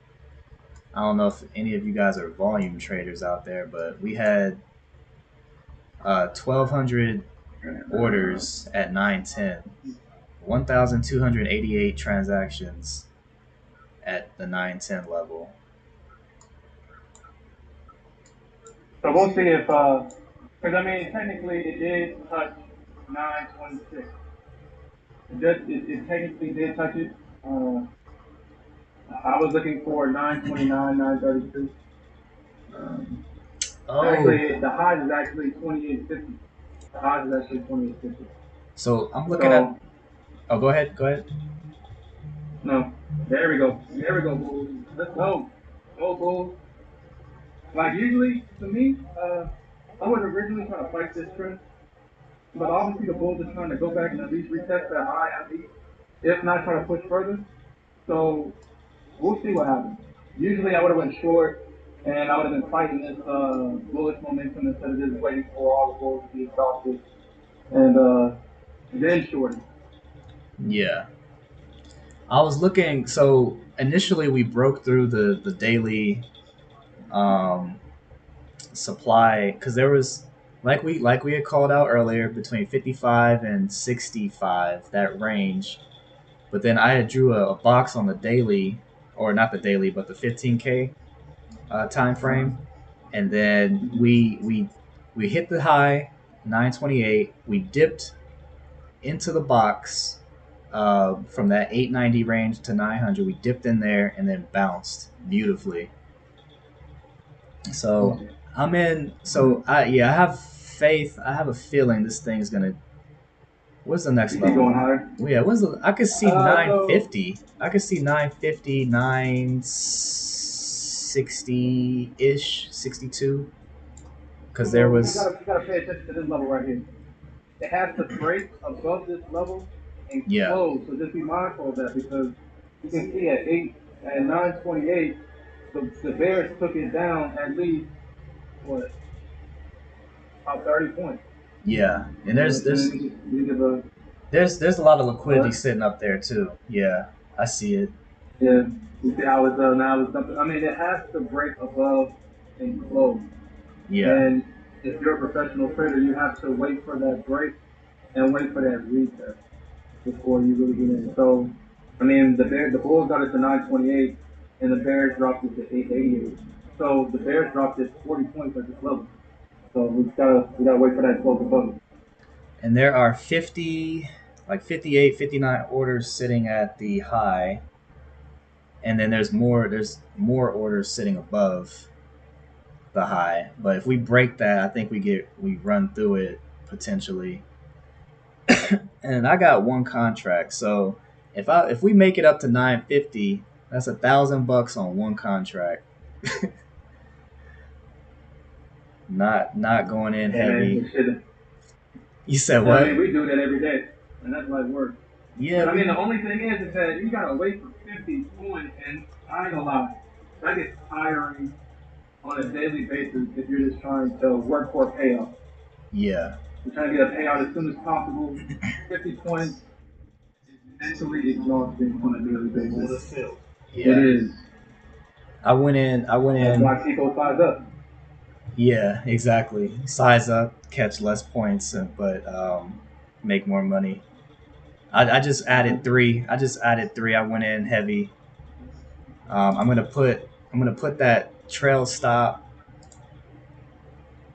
I don't know if any of you guys are volume traders out there, but we had 1,200 orders at 910, 1,288 transactions at the 910 level. So we'll see if, because I mean, technically it did touch 926. It technically did touch it. I was looking for 929, 932. Oh, Actually, the high is actually 2850. The high is actually 2850. so I'm looking at. So, Oh, go ahead. Go ahead. no. There we go. There we go, Bulls. Let's go. Go, Bulls. Like, usually, to me, I was originally trying to fight this trend, but obviously the Bulls are trying to go back and at least retest that high, at least, if not try to push further. So, we'll see what happens. Usually, I would have went short, and I would have been fighting this bullish momentum instead of just waiting for all the Bulls to be exhausted and then shorting. Yeah, I was looking. So initially, we broke through the daily um, supply because there was like we had called out earlier between 55 and 65 that range. But then I had drew a box on the daily, or not the daily, but the 15K time frame, and then we hit the high 928. We dipped into the box from that 890 range to 900. We dipped in there and then bounced beautifully. So I'm in. So I have faith. I have a feeling this thing's gonna. What's the next You keep level? going higher. Well, yeah, I could see So 950. I could see 950, 960 ish, 62. Because there well, was, you gotta pay attention to this level right here. It has to break above this level and yeah, close. So just be mindful of that because you can see at 928, the Bears took it down at least what about 30 points. yeah, and And then we give a there's a lot of liquidity what? sitting up there too. Yeah, I see it. Yeah, you see how it's now it's something. I mean, it has to break above and close. Yeah, And if you're a professional trader, you have to wait for that break and wait for that retest before you really get in. So, I mean, the Bulls got it to 928, and the Bears dropped it to 888. So the Bears dropped it 40 points at this level. So we gotta wait for that to close above it. and there are 50, like 58, 59 orders sitting at the high, and then there's more orders sitting above the high. But if we break that, I think we run through it potentially. And I got one contract, so if we make it up to 950, that's $1,000 on one contract. Not going in And heavy. it should. You said I mean, what? we do that every day, and that's like work. Yeah, But I mean, the only thing is that you gotta wait for 50 points, and I ain't gonna lie, that gets tiring on a daily basis if you're just trying to work for a payout. yeah, You're trying to get a payout as soon as possible. 50 points is mentally exhausting on a daily Water basis. filled. It yeah. is. I went in. I went That's in. why people size up. Yeah, exactly. Size up, catch less points, but make more money. I just added three. I just added three. I went in heavy. I'm gonna put that trail stop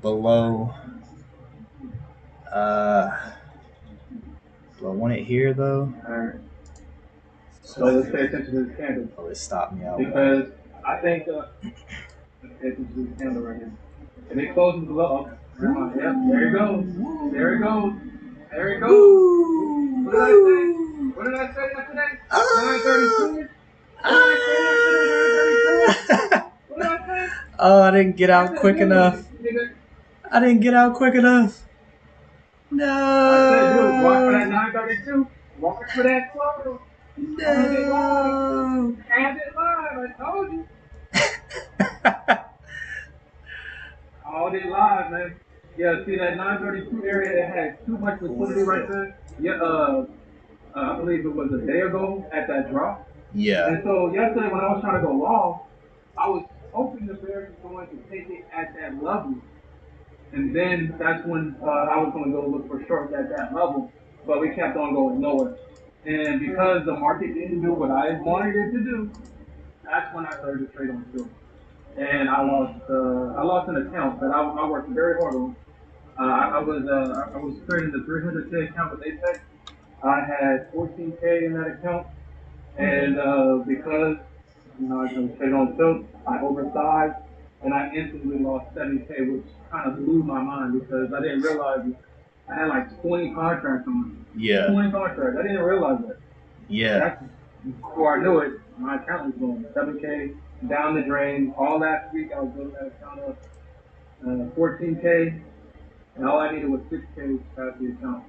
below. Uh, do I want it here though? Alright. So Stop let's pay fill. attention to this candle. Oh, it stopped me out. Because I think, let's pay attention to this candle right here. If it closes below, never mind. Yep, there it goes. There it goes. There it goes. What did I say? What did I say yesterday? 932? What did I say yesterday? 932? What did I say? Oh, I didn't get I out said, quick do enough. it, nigga. I didn't get out quick enough. I said, do it. Watch for No. that 932. Watch for that close. Have it live. No. Have it live. I told you. All day live, man. Yeah, see that 932 area, it had too much liquidity right there. Yeah, I believe it was a day ago at that drop. Yeah. And so yesterday when I was trying to go long, I was hoping the bears were going to take it at that level. And then that's when I was going to go look for shorts at that level. But we kept on going lower. And because the market didn't do what I wanted it to do, that's when I started to trade on silver. And I lost an account that I worked very hard on. I was trading the 300K account with Apex. I had 14K in that account, and because I was trading on tilt, I oversized, and I instantly lost 70K, which kind of blew my mind because I didn't realize it. I had like 20 contracts on it. Yeah. 20 contracts. I didn't realize that. Yeah. That's before I knew it, my account was going 7K down the drain. All last week, I was building that account up 14K, and all I needed was 6K to pass the account.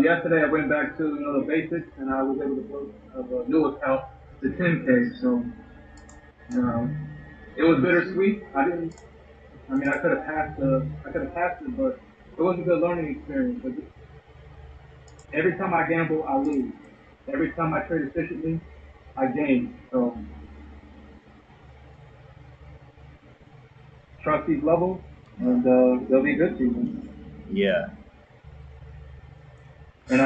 Yesterday, I went back to the basics, and I was able to build a new account to 10K. So it was bittersweet. I didn't. I mean, I could have passed it, but it was a good learning experience. But every time I gamble, I lose. Every time I trade efficiently, I gain. So trust these levels, and they'll be good to you. Yeah. And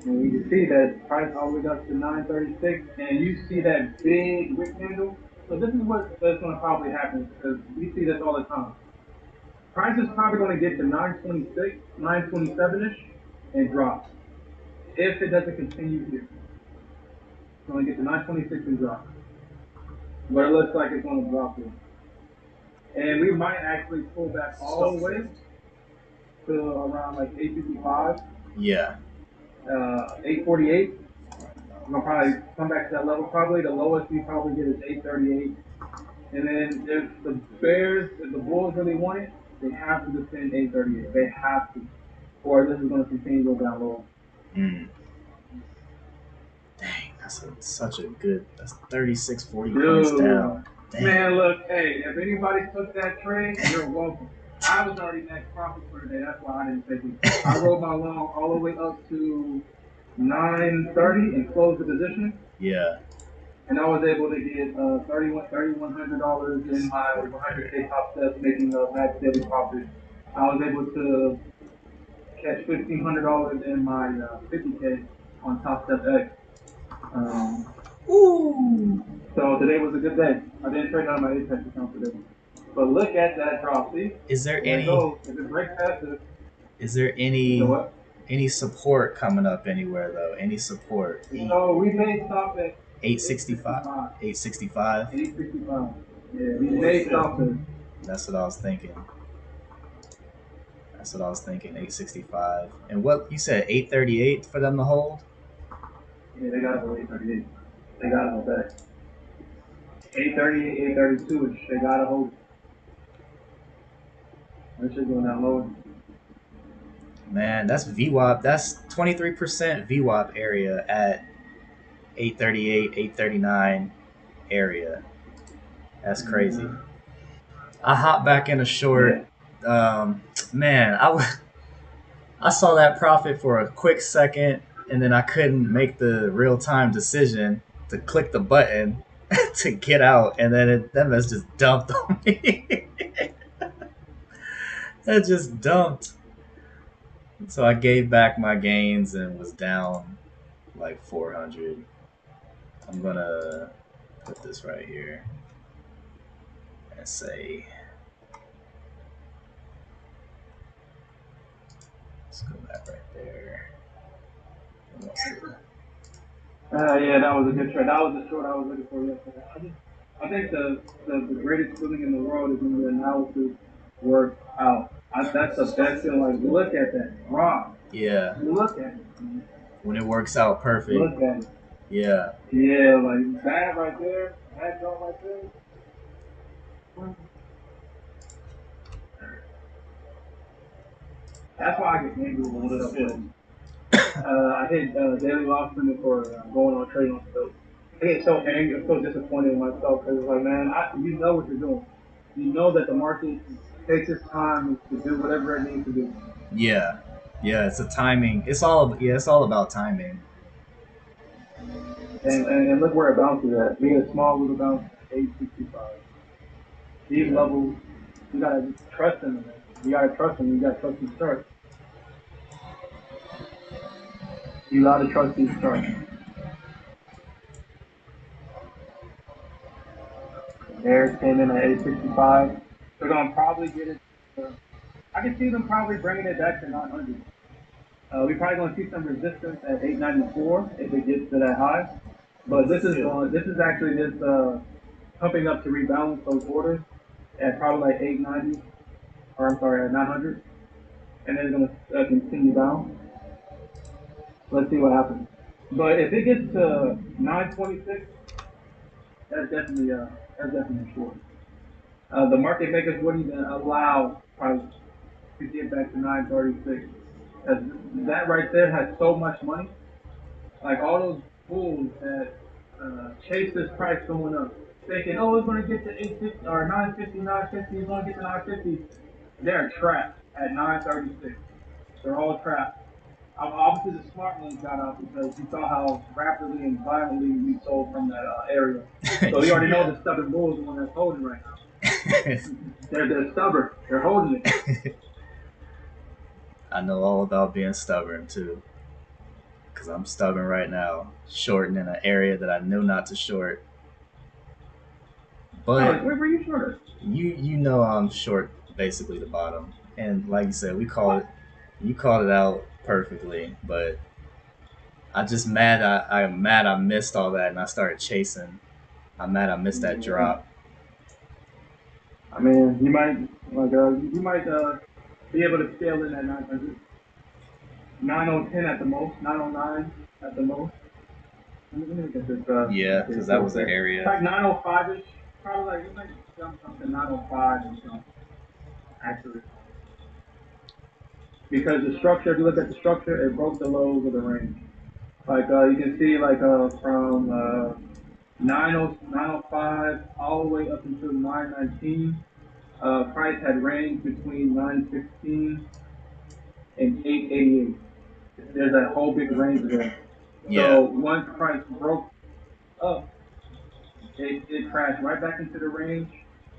you see that price all the way up to 936, and you see that big wick candle. So this is what's going to probably happen because we see this all the time. Price is probably going to get to 926, 927 ish, and drop if it doesn't continue here. It's going to get to 926 and drop, but it looks like it's going to drop here, and we might actually pull back all the way to around like 855, Yeah. 848. We'll probably come back to that level. Probably the lowest we probably get is 838. And then if the Bulls really want it, they have to defend 838. They have to, or this is going to continue to go down low. Mm. Dang, such a good. That's 36, 40 points Dude, down. Dang. man, look, hey, if anybody took that trade, you're welcome. I was already net profit for today. That's why I didn't take it. I rolled my long all the way up to 930 and closed the position. Yeah. And I was able to get $3,100 in my 100K top step, making a max daily profit. I was able to catch $1,500 in my 50K on top step X. Ooh. So today was a good day. I didn't trade out of my Apex account today. But look at that drop. See? Is there There it any? goes. If it breaks past it, Is there you know what? any support coming up anywhere though? Any support? So we may stop at 865. 865. 865. Yeah, we may stop it. That's what I was thinking. 865. And what you said? 838 for them to hold. Yeah, they got it for 838. They got it on that. 838, 832, they gotta hold. That shit going down lower. Man, that's VWAP. That's 23% VWAP area at 838, 839 area. That's crazy. I hopped back in a Yeah. short. Man, I saw that profit for a quick second, and then I couldn't make the real time decision to click the button to get out, and then that mess just dumped on me. It just dumped. So I gave back my gains and was down like 400. I'm gonna put this right here and say, let's go back right there. Yeah, that was a good trade. That was the short I was looking for yesterday. I think the greatest feeling in the world is when the analysis works out. That's the best feeling. Like, look at that rock. Yeah, Look at it. when it works out perfect. Look at it. Yeah, Yeah, like that right there, that joint right there. That's why I get angry when What's stuff the like feel? I hit daily loss limit for going on trading on stuff. I get so angry, I'm so disappointed in myself because it's like, man, you know what you're doing. You know that the market takes its time to do whatever it needs to do. yeah, yeah. It's a timing. It's all about timing. It's And look where it bounces at. We had a small little bounce at 865. These yeah, levels, you gotta trust in them. You gotta trust them. You gotta trust these charts. You gotta trust these charts. Theirs came in at 865. They're gonna probably get it. I can see them probably bringing it back to 900. We're probably going to see some resistance at 894 if it gets to that high. But What's the feel? this is actually just pumping up to rebalance those orders at probably like 890, or I'm sorry, at 900, and then it's going to continue down. Let's see what happens. But if it gets to 926, that's definitely short. The market makers wouldn't even allow price to get back to 936. As that right there has so much money. Like all those fools that chase this price going up, thinking, oh, it's going to get to 850 or 950, 950, it's going to get to 950. They're trapped at 936. They're all trapped. Obviously, the smart ones got out because you saw how rapidly and violently we sold from that area. So you already know yeah. the stubborn bull is the one that's holding right now. They're stubborn. They're holding it. I know all about being stubborn too, because I'm stubborn right now, shorting in an area that I knew not to short. No, But where were you shorter? you know I'm short basically the bottom, and like you said, we called it. You called it out perfectly, but I just mad. I'm mad. I missed all that, and I started chasing. I'm mad. I missed that Yeah. drop. I mean, you might be able to scale in at 900. 9010 at the most, 909 at the most. Let me look at Yeah, this because that real was the quick. area. Like 905 ish. Probably like it might jump up to 905 or something. Actually, because the structure, if you look at the structure, it broke the lows of the range. Like you can see, like from 905 all the way up until 919. Price had ranged between 916 and 888. There's that whole big range there. So Yeah, once price broke up, it crashed right back into the range.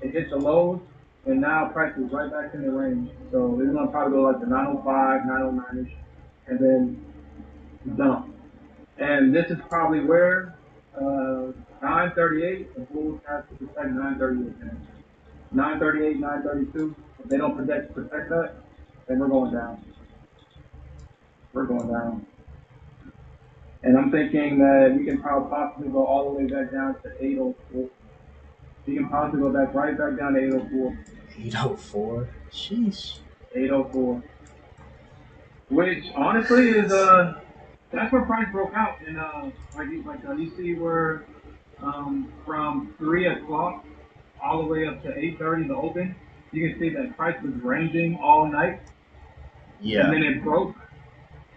It hit the lows, and now price is right back in the range. So it's gonna probably go like the 905, 909 ish, and then dump. And this is probably where 938, the bulls have to protect 938. 938, 932. If they don't protect that, then we're going down. We're going down. And I'm thinking that we can probably possibly go all the way back down to 804. We can possibly go back right back down to 804. 804. Sheesh. 804. Which honestly is that's where price broke out and you see where from 3 o'clock all the way up to 8:30 the open, you can see that price was ranging all night. and Yeah. then it broke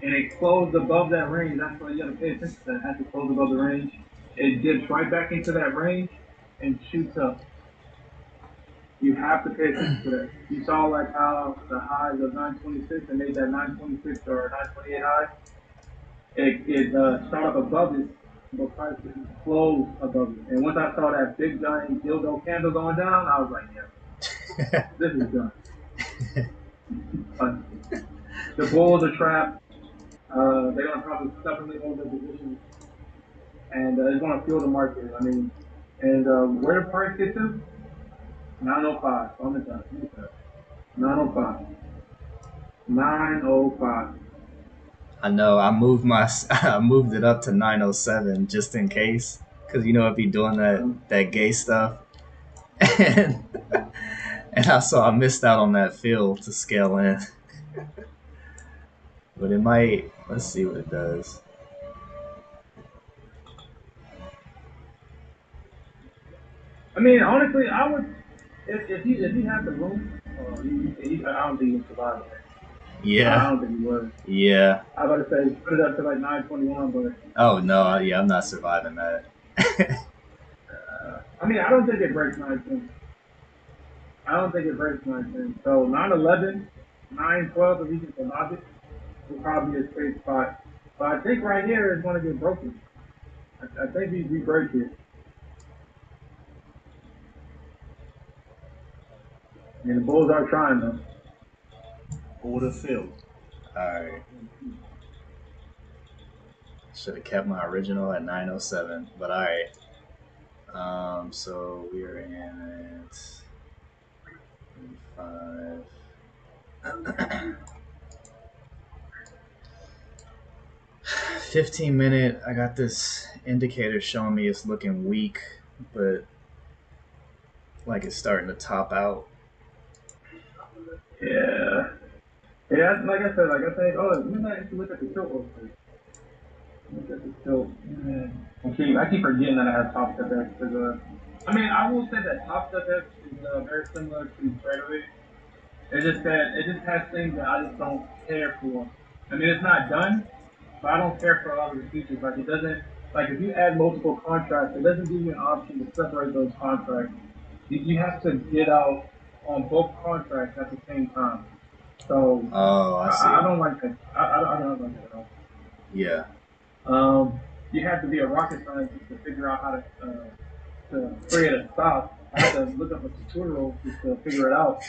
and it closed above that range. That's why you got to pay attention to that. As it closed above the range, it dips right back into that range and shoots up. You have to pay attention to that. You saw like how the highs of 926 and made that 926 or 928 high. It shot up above it, but price closed above it. And once I saw that big giant dildo candle going down, I was like, yeah, this is done. The bulls are trapped. They're gonna probably stubbornly hold their positions, and it's gonna fuel the market. I mean, and where the price get to? 905 on the dot. 905. 905. I know. I moved it up to 907 just in case, because you know I'd be doing that gay stuff, and and I saw I missed out on that fill to scale in, but it might. Let's see what it does. I mean, honestly, I would if he had the room, I don't think he'd survive it. I Yeah, don't think he would. yeah. I was about to say put it up to like 921, but Oh no, yeah, I'm not surviving that. I mean, I don't think it breaks 910. I don't think it breaks 910. So 911, 912, if he can survive it, will probably be a straight spot. But I think right here is going to get broken. I think we break it. I mean, the Bulls are trying though. Order filled. All right, should have kept my original at 907, but all right. So we're in at 5. 15-minute. I got this indicator showing me it's looking weak, but like it's starting to top out. Yeah. Yeah, like I said, I think, oh, let me actually look at the tilt real quick. Look at the tilt. I keep forgetting that I have top step X because, I mean, I will say that top step X is very similar to straightaway. It just has things that I just don't care for. I mean, it's not done, but I don't care for a lot of the features. Like it doesn't, like if you add multiple contracts, it doesn't give you an option to separate those contracts. You have to get out on both contracts at the same time. So Oh, I I see. don't like that. I don't like that at all. Yeah. You have to be a rocket scientist to figure out how to create a stop. I had to look up a tutorial just to figure it out.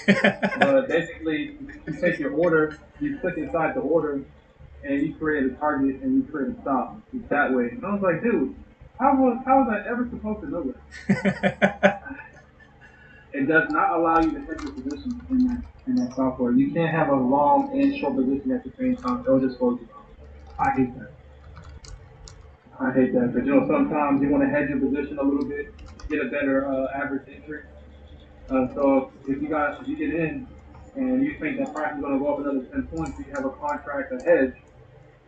But basically, you take your order, you click inside the order, and you create a target and you create a stop. It's that way. And I was like, dude, how was I ever supposed to know that? It does not allow you to hedge your position in that software. You can't have a long and short position at the same time. It'll just close you out. I hate that. I hate that. But you know, sometimes you want to hedge your position a little bit, get a better average entry. So if you get in and you think that price is going to go up another 10 points, you have a contract, a hedge to,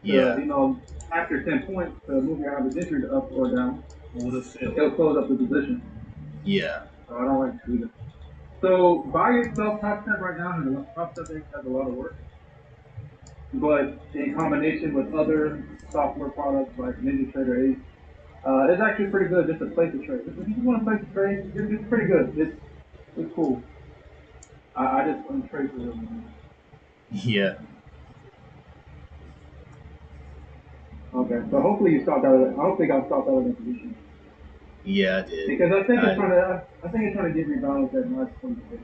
Yeah. after 10 points to move your average entry to up or down. Order filled. It'll close up the position. Yeah. So I don't like to do that. So by yourself, Top Step right now, Top Step X has a lot of work. But in combination with other software products like NinjaTrader 8, it's actually pretty good just to place a trade. If you just want to place a trade, it's pretty good. It's cool. I just want to trade for them. Yeah. Okay, so hopefully you stopped out of that. I don't think I stopped out of that position Yeah, I did. because I I think it's trying to give me balance at March 26th.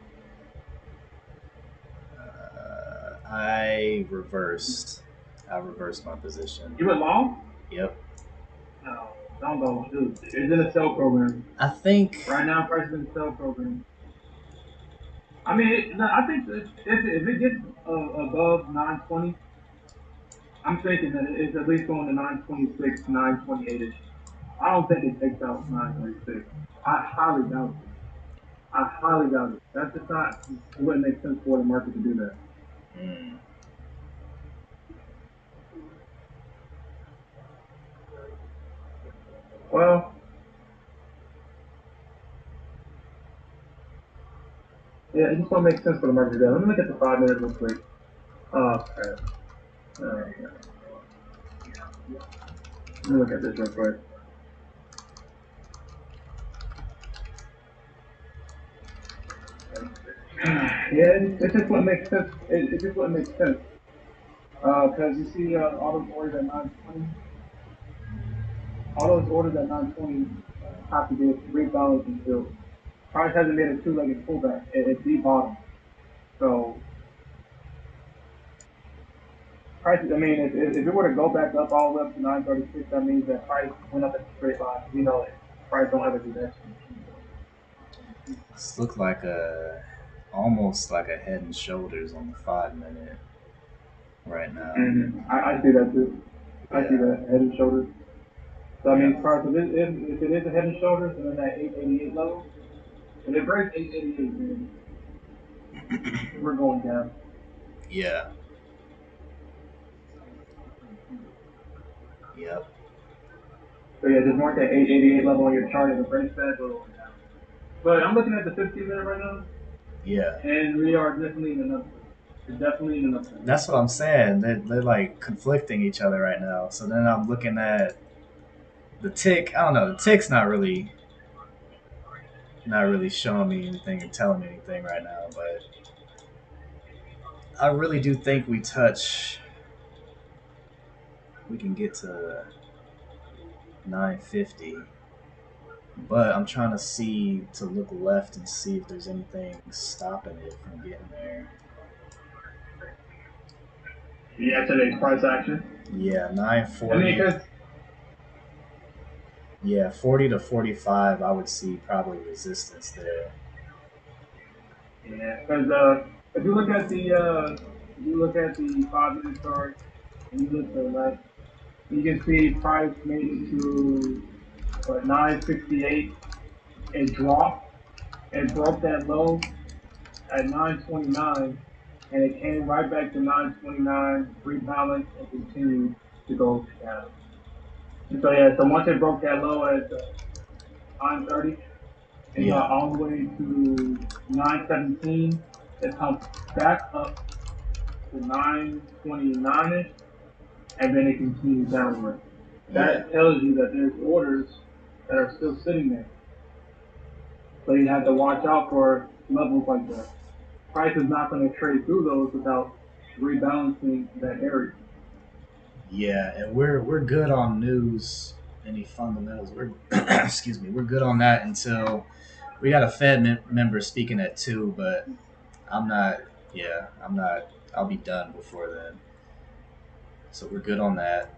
I reversed. I reversed my position. You went long? Yep. No, don't go, dude. It's in a sell program I think. right now. Price is in a sell program. I mean, no, I think if it gets above 920, I'm thinking that it's at least going to 926, 928 ish. I don't think it takes out 926. I highly doubt it. I highly doubt it. That's just not. It wouldn't make sense for the market to do that. Mm, Well, yeah, it just don't make sense for the market to do that. Let me look at the 5 minute real quick. Oh, crap. Alright. Let me look at this real quick. Yeah, it's just what makes sense. It's just what makes sense. Because you see, all those orders at 920, all those orders at 920 have to get rebalanced until price hasn't made a two-legged pullback. It's the bottom. So price. I mean, if it were to go back up all the way up to 936, that means that price went up in a straight line. We know it. Price don't ever do that. This look like a almost like a head and shoulders on the 5 minute right now. I see that too. I see Yeah, that head and shoulders. So I yeah, mean, price if it is a head and shoulders and then that 888 level, if it breaks 888, then we're going down. yeah, yep, So yeah, just mark that 888 level on your chart and the breaks that. But I'm looking at the 15 minute right now, yeah. and we are definitely in an uptrend. We're definitely in an uptrend. That's what I'm saying. They're like conflicting each other right now. So then I'm looking at the tick. I don't know. The tick's not really showing me anything and telling me anything right now. But I really do think we can get to 950. But I'm trying to look left and see if there's anything stopping it from getting there. Yeah, today's price action. Yeah, I mean, 940. because Yeah, 40 to 45. I would see probably resistance there. yeah, because if you look at the 5 minute chart and you look to the left, you can see price made it to what 968. It dropped. It broke that low at 929, and it came right back to 929, rebalanced, and continued to go down. And so yeah, so once it broke that low at 930, it got Yeah, all the way to 917. It comes back up to 929ish, and then it continues downward. yeah, That tells you that there's orders that are still sitting there. So you have to watch out for levels like that. Price is not going to trade through those without rebalancing that area. yeah. And we're good on news. Any fundamentals? We're excuse me. We're good on that until we got a member speaking at 2. But I'm not. Yeah, I'm not. I'll be done before then. So we're good on that.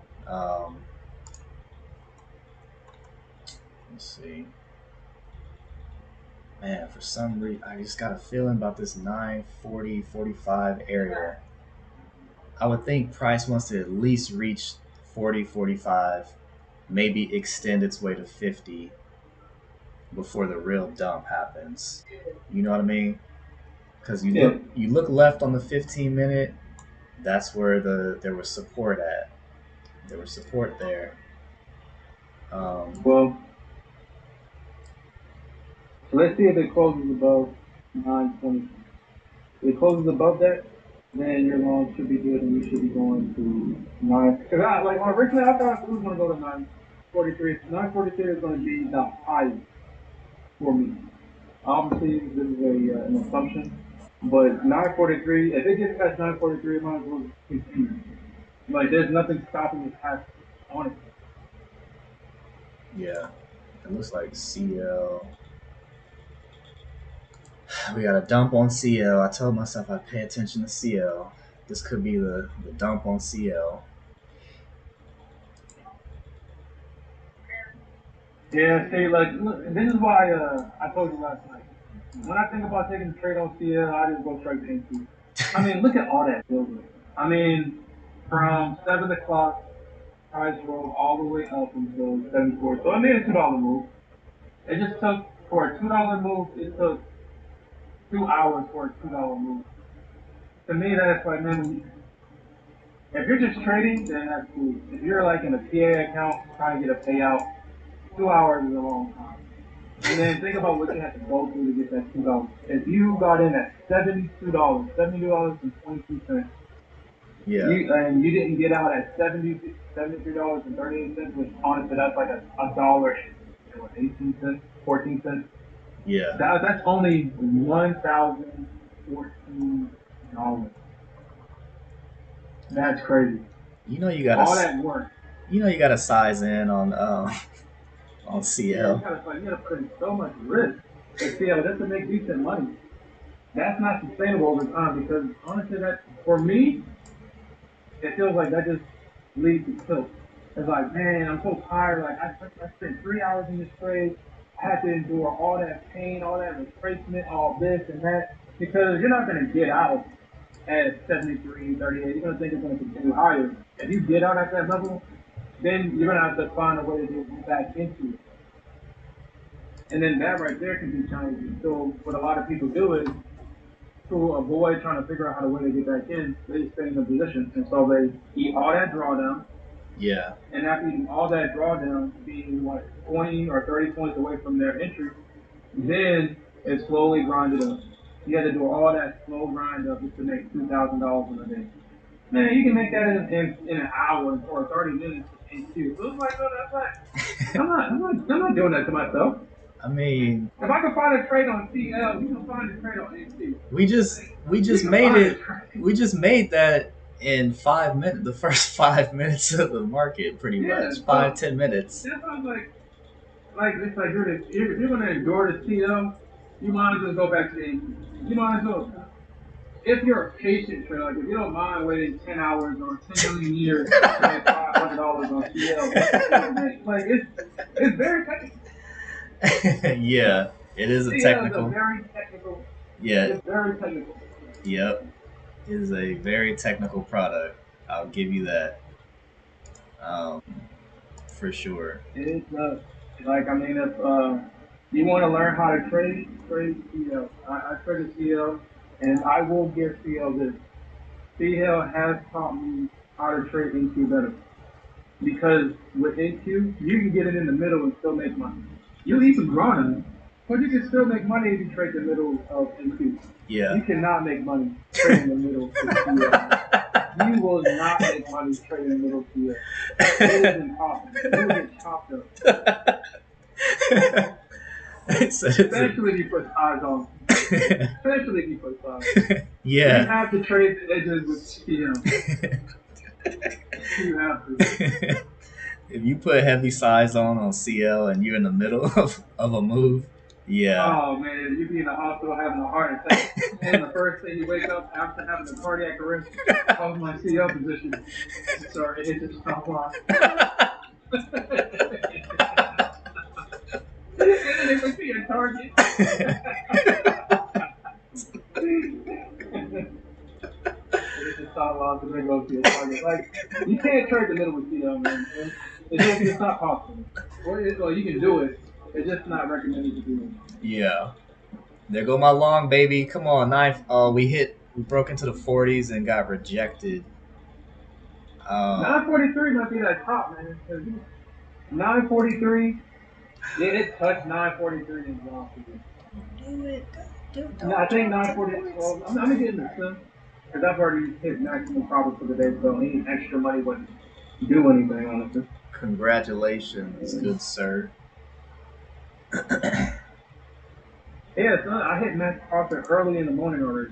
Let's see. Man, for some reason, I just got a feeling about this 940 45 area. I would think price wants to at least reach 40 45, maybe extend its way to 50 before the real dump happens. You know what I mean? Because Yeah. you look left on the 15 minute. That's where there was support at. There was support there. Um, Well, so let's see if it closes above 920. If it closes above that, then your long should be good, and you should be going to nine. Because originally I thought it was going to go to 943. 943 is going to be the high for me. Obviously, this is an assumption, but 943. If it gets past 943, it might as well continue. Like there's nothing stopping it past honestly. yeah, it looks like CL. We got a dump on CL. I told myself I'd pay attention to CL. This could be the dump on CL. Yeah, see, like this is why I told you last night. When I think about taking a trade on CL, I just go straight to NQ. I mean, look at all that building. I mean, from 7 o'clock, price rolled all the way up until 74. So it made a $2 move. It just took for a $2 move. It took 2 hours for a $2 move. To me, that's like, man, if you're just trading, then that's cool. If you're like in a PA account trying to get a payout, 2 hours is a long time. And then think about what you have to go through to get that $2. If you got in at $72, $72.22, Yeah. You didn't get out at $73.38, which honestly that's like a dollar and what, 18 cents, 14 cents. Yeah. That's only $1,014. That's crazy. You know you gotta All that work. you gotta size in on Yeah, CL. you gotta put in so much risk. But still, just to make decent money, that's not sustainable over time because honestly, that for me, it feels like that just leads to tilt. It's like, man, I'm so tired. Like I spent 3 hours in this trade. I had to endure all that pain, all that retracement, all this and that because you're not gonna get out at 73, 38. You're gonna think it's gonna continue higher. If you get out at that level, then you're gonna have to find a way to get back into it. And then that right there can be challenging. So what a lot of people do is to avoid trying to figure out how to way to get back in, they stay in the position. And so they eat all that drawdown. Yeah. And after eating all that drawdown, being what 20 or 30 points away from their entry, then it slowly grinded up. You had to do all that slow grind up just to make $2,000 in a day. Man, you can make that in an hour or 30 minutes in two. So it's like, no, that's not. I'm not doing that to myself. I mean, if I can find a trade on CL, you can find a trade on NT. we just made it. We just made that in 5 minutes. The first 5 minutes of the market, pretty much 5-10 minutes. That sounds like it's like if you're gonna endure the CL, you might as well go back to the NT. You might as well. If you're a patient trader, like if you don't mind waiting 10 hours or 10 million years to make $500 on CL, like it's very technical. Yeah, it is a technical. Is a very technical. Yeah. It's very technical. Yep. It is a very technical product. I'll give you that. Um, for sure. It does. Like I mean, if you want to learn how to trade CL. I traded CL, and I will give CL this. CL has taught me how to trade NQ better because with NQ you can get it in the middle and still make money. You eat some grana, but you can still make money if you trade the middle of NQ. Yeah. You cannot make money trading the middle of CL. You will not make money trading the middle of CL. It is impossible. You will get chopped up. Especially if you put size on. Especially if you put size. Yeah. You have to trade the edges with CL. You have to. If you put heavy size on CL and you're in the middle of a move, yeah. Oh man, you be in the hospital having a heart attack, and the first thing you wake up after having a cardiac arrest, oh my CL position. Sorry, it just stopped line. And then they would see a target. It's just stop loss and then go see a target. Like you can't trade the middle with CL, man. It's not possible. Well, you can do it. It's just not recommended to do it. Yeah. There go my long, baby. Come on, 9. We broke into the 40s and got rejected. 943 might be that top, man. 943. Yeah, it touched 943 in John. Do it. No, I think 940. Well, I'm gonna get in the sun because I've already hit maximum profit for the day, so any extra money wouldn't do anything, honestly. Congratulations, good sir. Yeah, son, I hit max profit early in the morning already.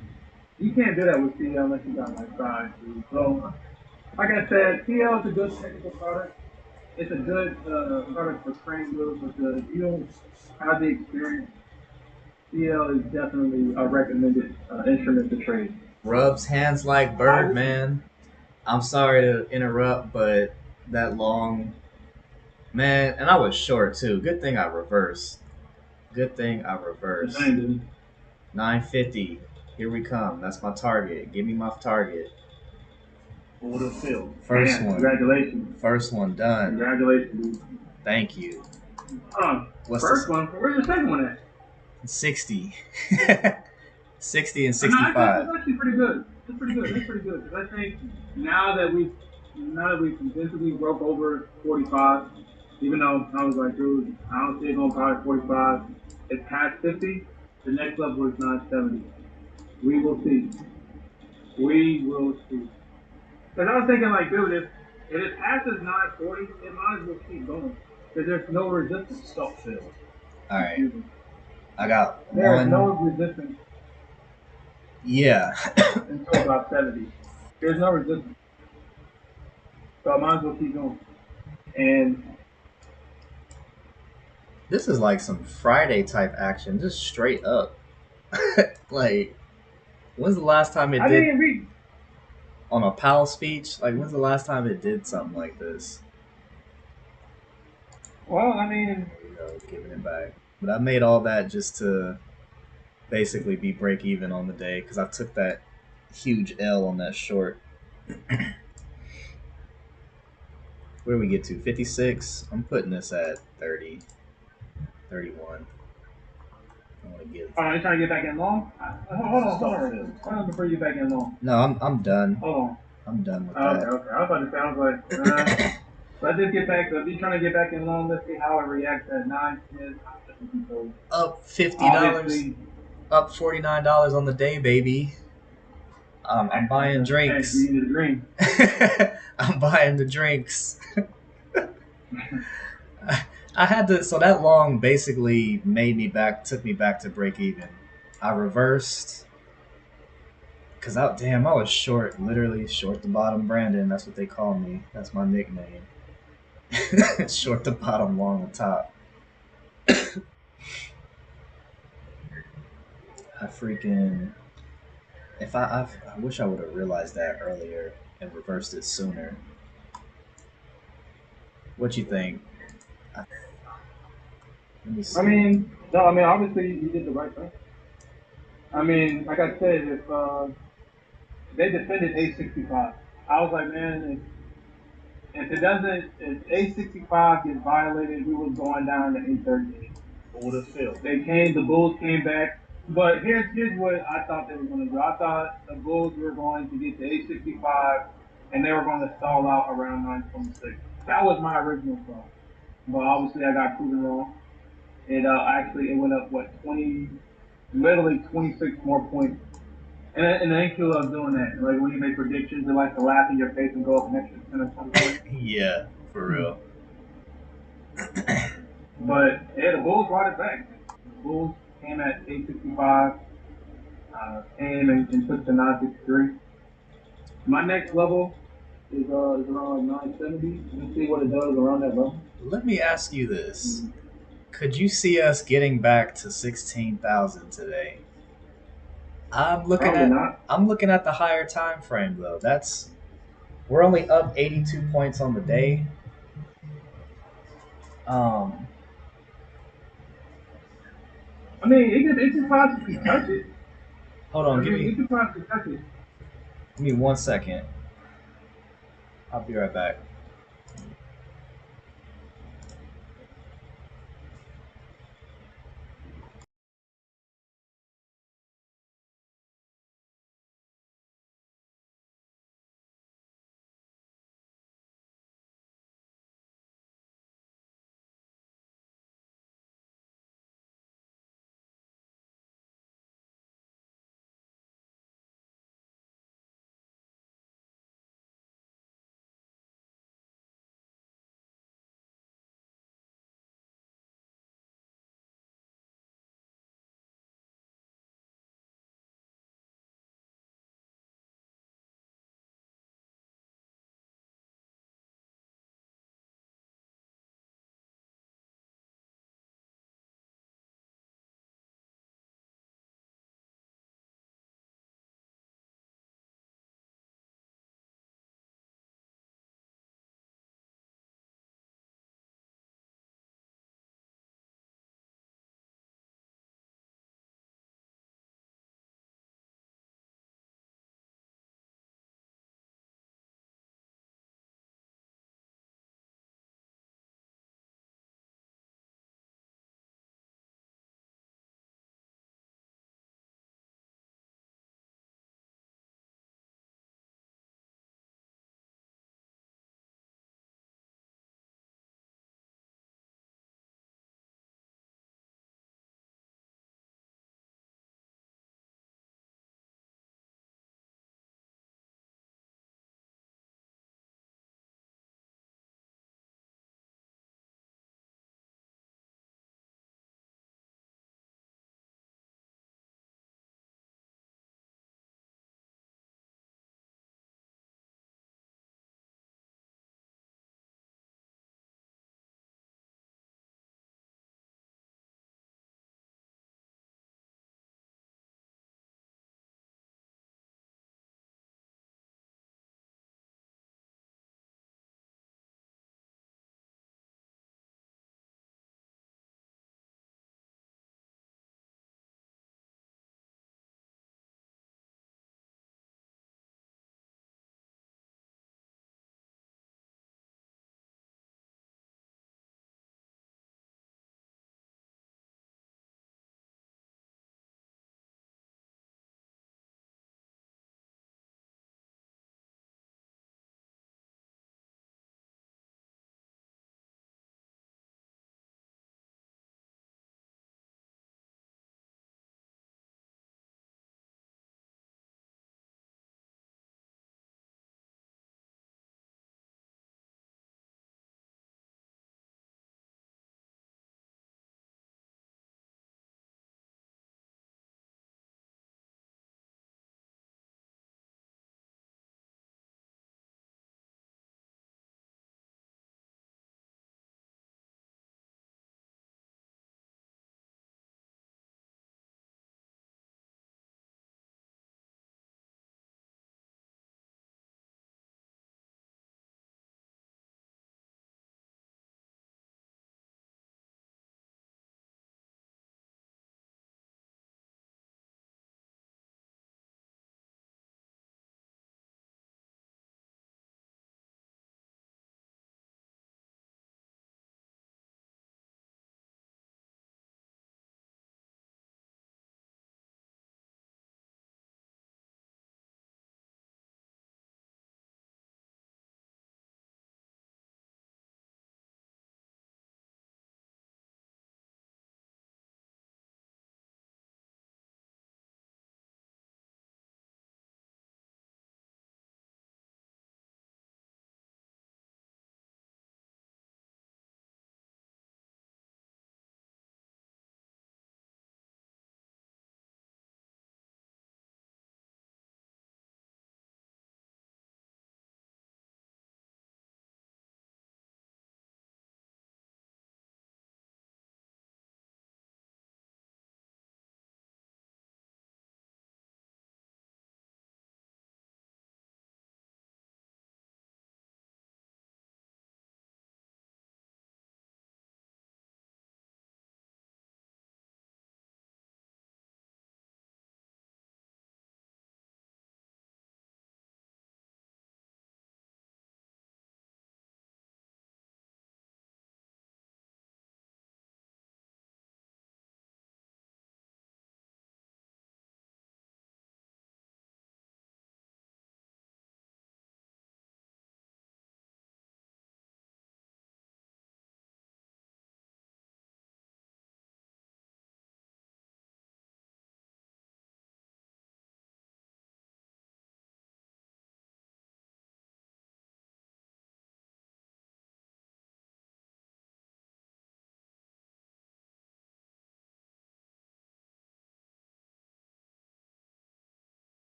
You can't do that with CL unless you got like size. So, like I said, CL is a good technical product. It's a good product for training wheels, but if you don't have the experience, CL is definitely a recommended instrument to trade. Rubs hands like Birdman. I'm sorry to interrupt, but that long, man, and I was short too. Good thing I reversed. 950. Here we come. That's my target. Give me my target. Order filled. First one. Congratulations. First one done. Congratulations, dude. Thank you. What's first one? Where's the second one at? 60. 60 and 65. That's actually pretty good. That's pretty good. Because I think now that we convincingly broke over 45, even though I was like, dude, I don't see it going past 45. It's past 50. The next level is 970. We will see. Because I was thinking, like, dude, if it passes 940, it might as well keep going. Because there's no resistance. Stop fill. All right, I got There is no one. resistance Yeah, until about 70. There's no resistance. So I might as well keep going. And this is like some Friday type action, just straight up. Like, when's the last time it I didn't did even read. on a PAL speech? Like, when's the last time it did something like this? Well, I mean, There we go, giving it back. But I made all that just to basically be break even on the day because I took that huge L on that short. Where do we get to? 56? I'm putting this at 30, 31. I want to give. oh, you trying to get back in long? Hold on, Stop fill. hold on before you get back in long. No, I'm done. Hold on. I'm done with Oh, okay, that. okay. I was about to say, I was like, let's just get back. If you're trying to get back in long, let's see how it reacts at 9 minutes. So Up $50. obviously, Up $49 on the day, baby. I'm buying hey, drinks. you need a green. I'm buying the drinks. I had to, so that long basically took me back to break even. I reversed because I was short, literally short the bottom. Brandon, that's what they call me. That's my nickname. Short the bottom, long the top. I freaking if I wish I would have realized that earlier and reversed it sooner. What you think? Let me I see. mean, no, I mean, obviously, you did the right thing. I mean, like I said, if they defended A65, I was like, man, if it doesn't, if A65 gets violated, we was going down to A38. Order fill. The Bulls came back. But here's what I thought they were going to do. I thought the Bulls were going to get to 865 and they were going to stall out around 926. That was my original thought. But obviously I got proven wrong. It went up what 20, literally 26 more points. And I ain't cool of doing that. Like when you make predictions, they like to laugh in your face and go up an extra 10 or 20 points. Yeah, for real. But yeah, the Bulls brought it back. The Bulls came at 865. Came and took the 963. My next level is around like 970. Let's see what it does around that level. Let me ask you this: could you see us getting back to 16,000 today? I'm looking Probably at not. I'm looking at the higher time frame though. We're only up 82 points on the day. Um, I mean, it could possibly touch it. hold I on, mean, it could possibly touch it. give me 1 second. I'll be right back.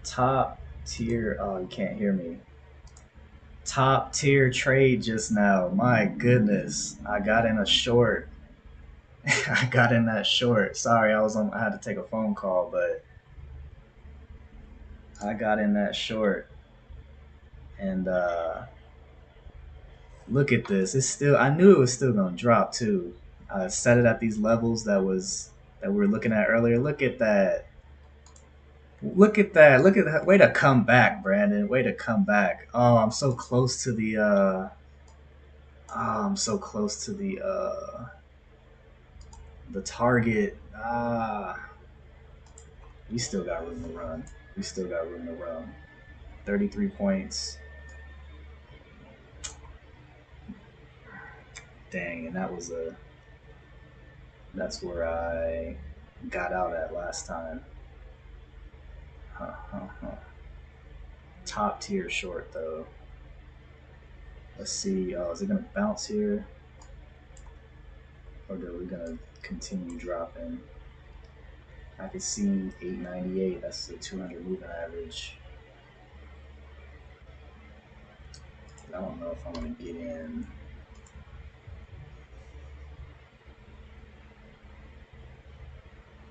Top tier. Oh, you can't hear me. Top tier trade just now. My goodness, I got in a short. I got in that short. Sorry, I was on. I had to take a phone call, but I got in that short. And look at this. It's still. I knew it was still gonna drop too. I set it at these levels that we were looking at earlier. Look at that. Look at that. Look at that. Way to come back, Brandon. Way to come back. Oh, I'm so close to the. I'm so close to the target. We still got room to run. We still got room to run. 33 points. Dang, and that's where I got out at last time. Huh, huh, huh. Top tier short though. Let's see. Oh, is it gonna bounce here, or are we gonna continue dropping? I can see 898. That's the 200 moving average. I don't know if I'm gonna get in.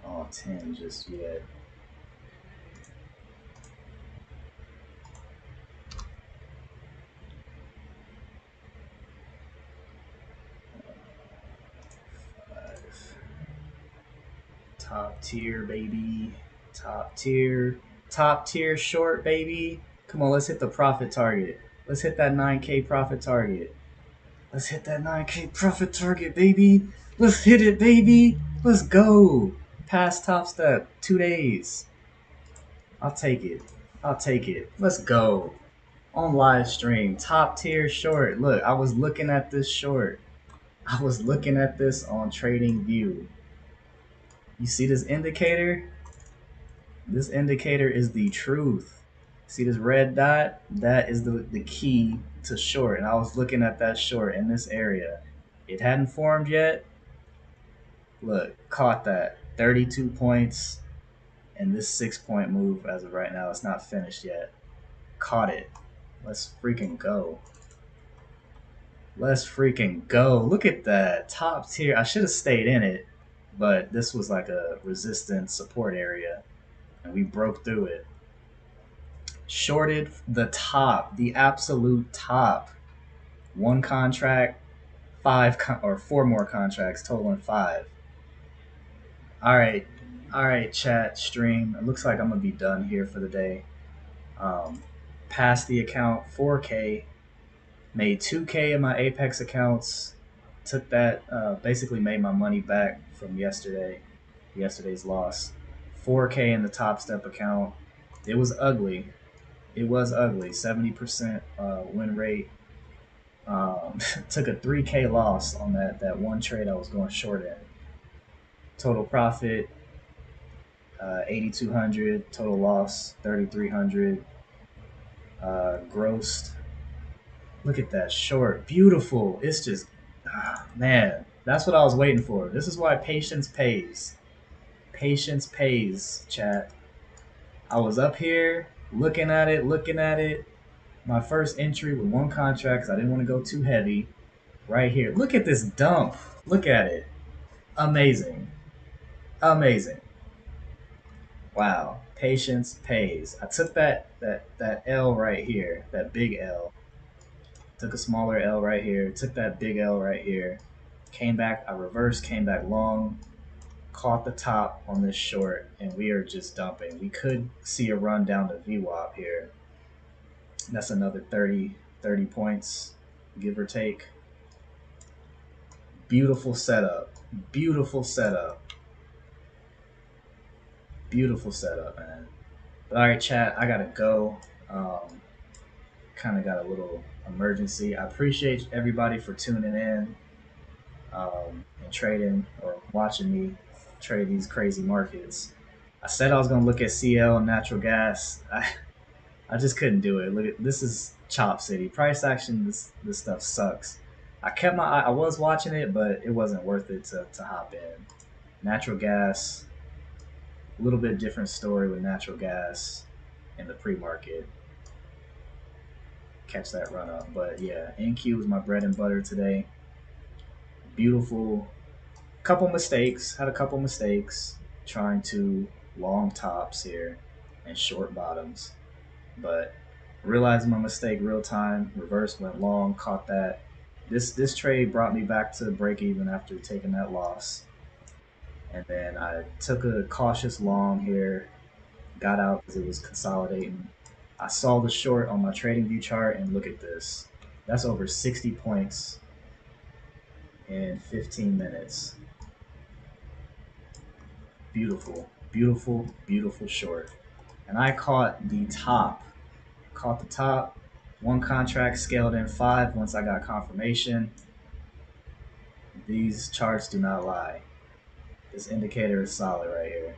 All 10 just yet. Top tier, baby. Top tier. Top tier short, baby. Come on, let's hit the profit target. Let's hit that 9K profit target. Let's hit that 9K profit target, baby. Let's hit it, baby. Let's go. Past top step. 2 days. I'll take it. I'll take it. Let's go. On live stream. Top tier short. Look, I was looking at this short. I was looking at this on Trading View. You see this indicator? This indicator is the truth. See this red dot? That is the key to short. And I was looking at that short in this area. It hadn't formed yet. Look, caught that. 32 points. And this 6 point move as of right now, it's not finished yet. Caught it. Let's freaking go. Let's freaking go. Look at that. Top tier. I should have stayed in it, but this was like a resistance support area. And we broke through it. Shorted the top, the absolute top. One contract, or four more contracts, totaling 5. All right, chat, stream. It looks like I'm gonna be done here for the day. Passed the account 4K, made 2K in my Apex accounts. Took that, basically made my money back from yesterday's loss. 4K in the Top Step account. It was ugly. 70% win rate. Took a 3K loss on that one trade I was going short in. Total profit 8,200. Total loss 3,300. Grossed. Look at that short, beautiful. It's just, man, that's what I was waiting for. This is why patience pays. Patience pays, chat. I was up here looking at it. My first entry with one contract because I didn't want to go too heavy. Right here. Look at this dump. Look at it. Amazing. Amazing. Wow. Patience pays. I took that L right here, that big L. Took a smaller L right here. Took that big L right here. Came back. I reversed. Came back long. Caught the top on this short, and we are just dumping. We could see a run down to VWAP here. That's another 30 points, give or take. Beautiful setup. Beautiful setup. Beautiful setup, man. But all right, chat, I gotta go. Kind of got a little emergency. I appreciate everybody for tuning in and trading or watching me trade these crazy markets. I said I was gonna look at CL and natural gas. I just couldn't do it. Look at this is Chop City. Price action, this stuff sucks. I kept my eye, I was watching it, but it wasn't worth it to hop in. Natural gas, a little bit different story with natural gas. in the pre-market catch that run up. But yeah, NQ was my bread and butter today. Beautiful. Couple mistakes. Had a couple mistakes trying to long tops here and short bottoms, but realizing my mistake real time, reverse went long, caught that. This trade brought me back to break even after taking that loss, and then I took a cautious long here, got out because it was consolidating. I saw the short on my trading view chart, and look at this. That's over 60 points in 15 minutes. Beautiful, beautiful, beautiful short. And I caught the top. Caught the top. One contract scaled in 5 once I got confirmation. These charts do not lie. This indicator is solid right here.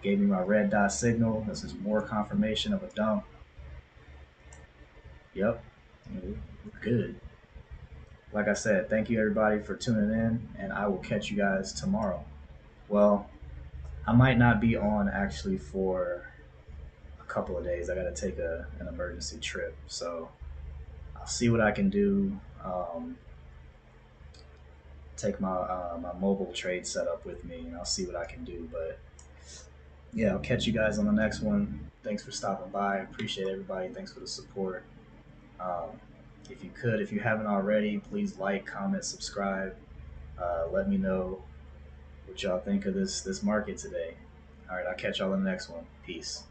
Gave me my red dot signal. This is more confirmation of a dump. Yep, we're good. Like I said, thank you everybody for tuning in, and I will catch you guys tomorrow. Well, I might not be on actually for a couple of days. I got to take an emergency trip, so I'll see what I can do. Take my mobile trade setup with me, and I'll see what I can do. But yeah, I'll catch you guys on the next one. Thanks for stopping by. Appreciate everybody. Thanks for the support. Um, if you haven't already, please like, comment, subscribe. Let me know what y'all think of this market today. All right, I'll catch y'all in the next one. Peace.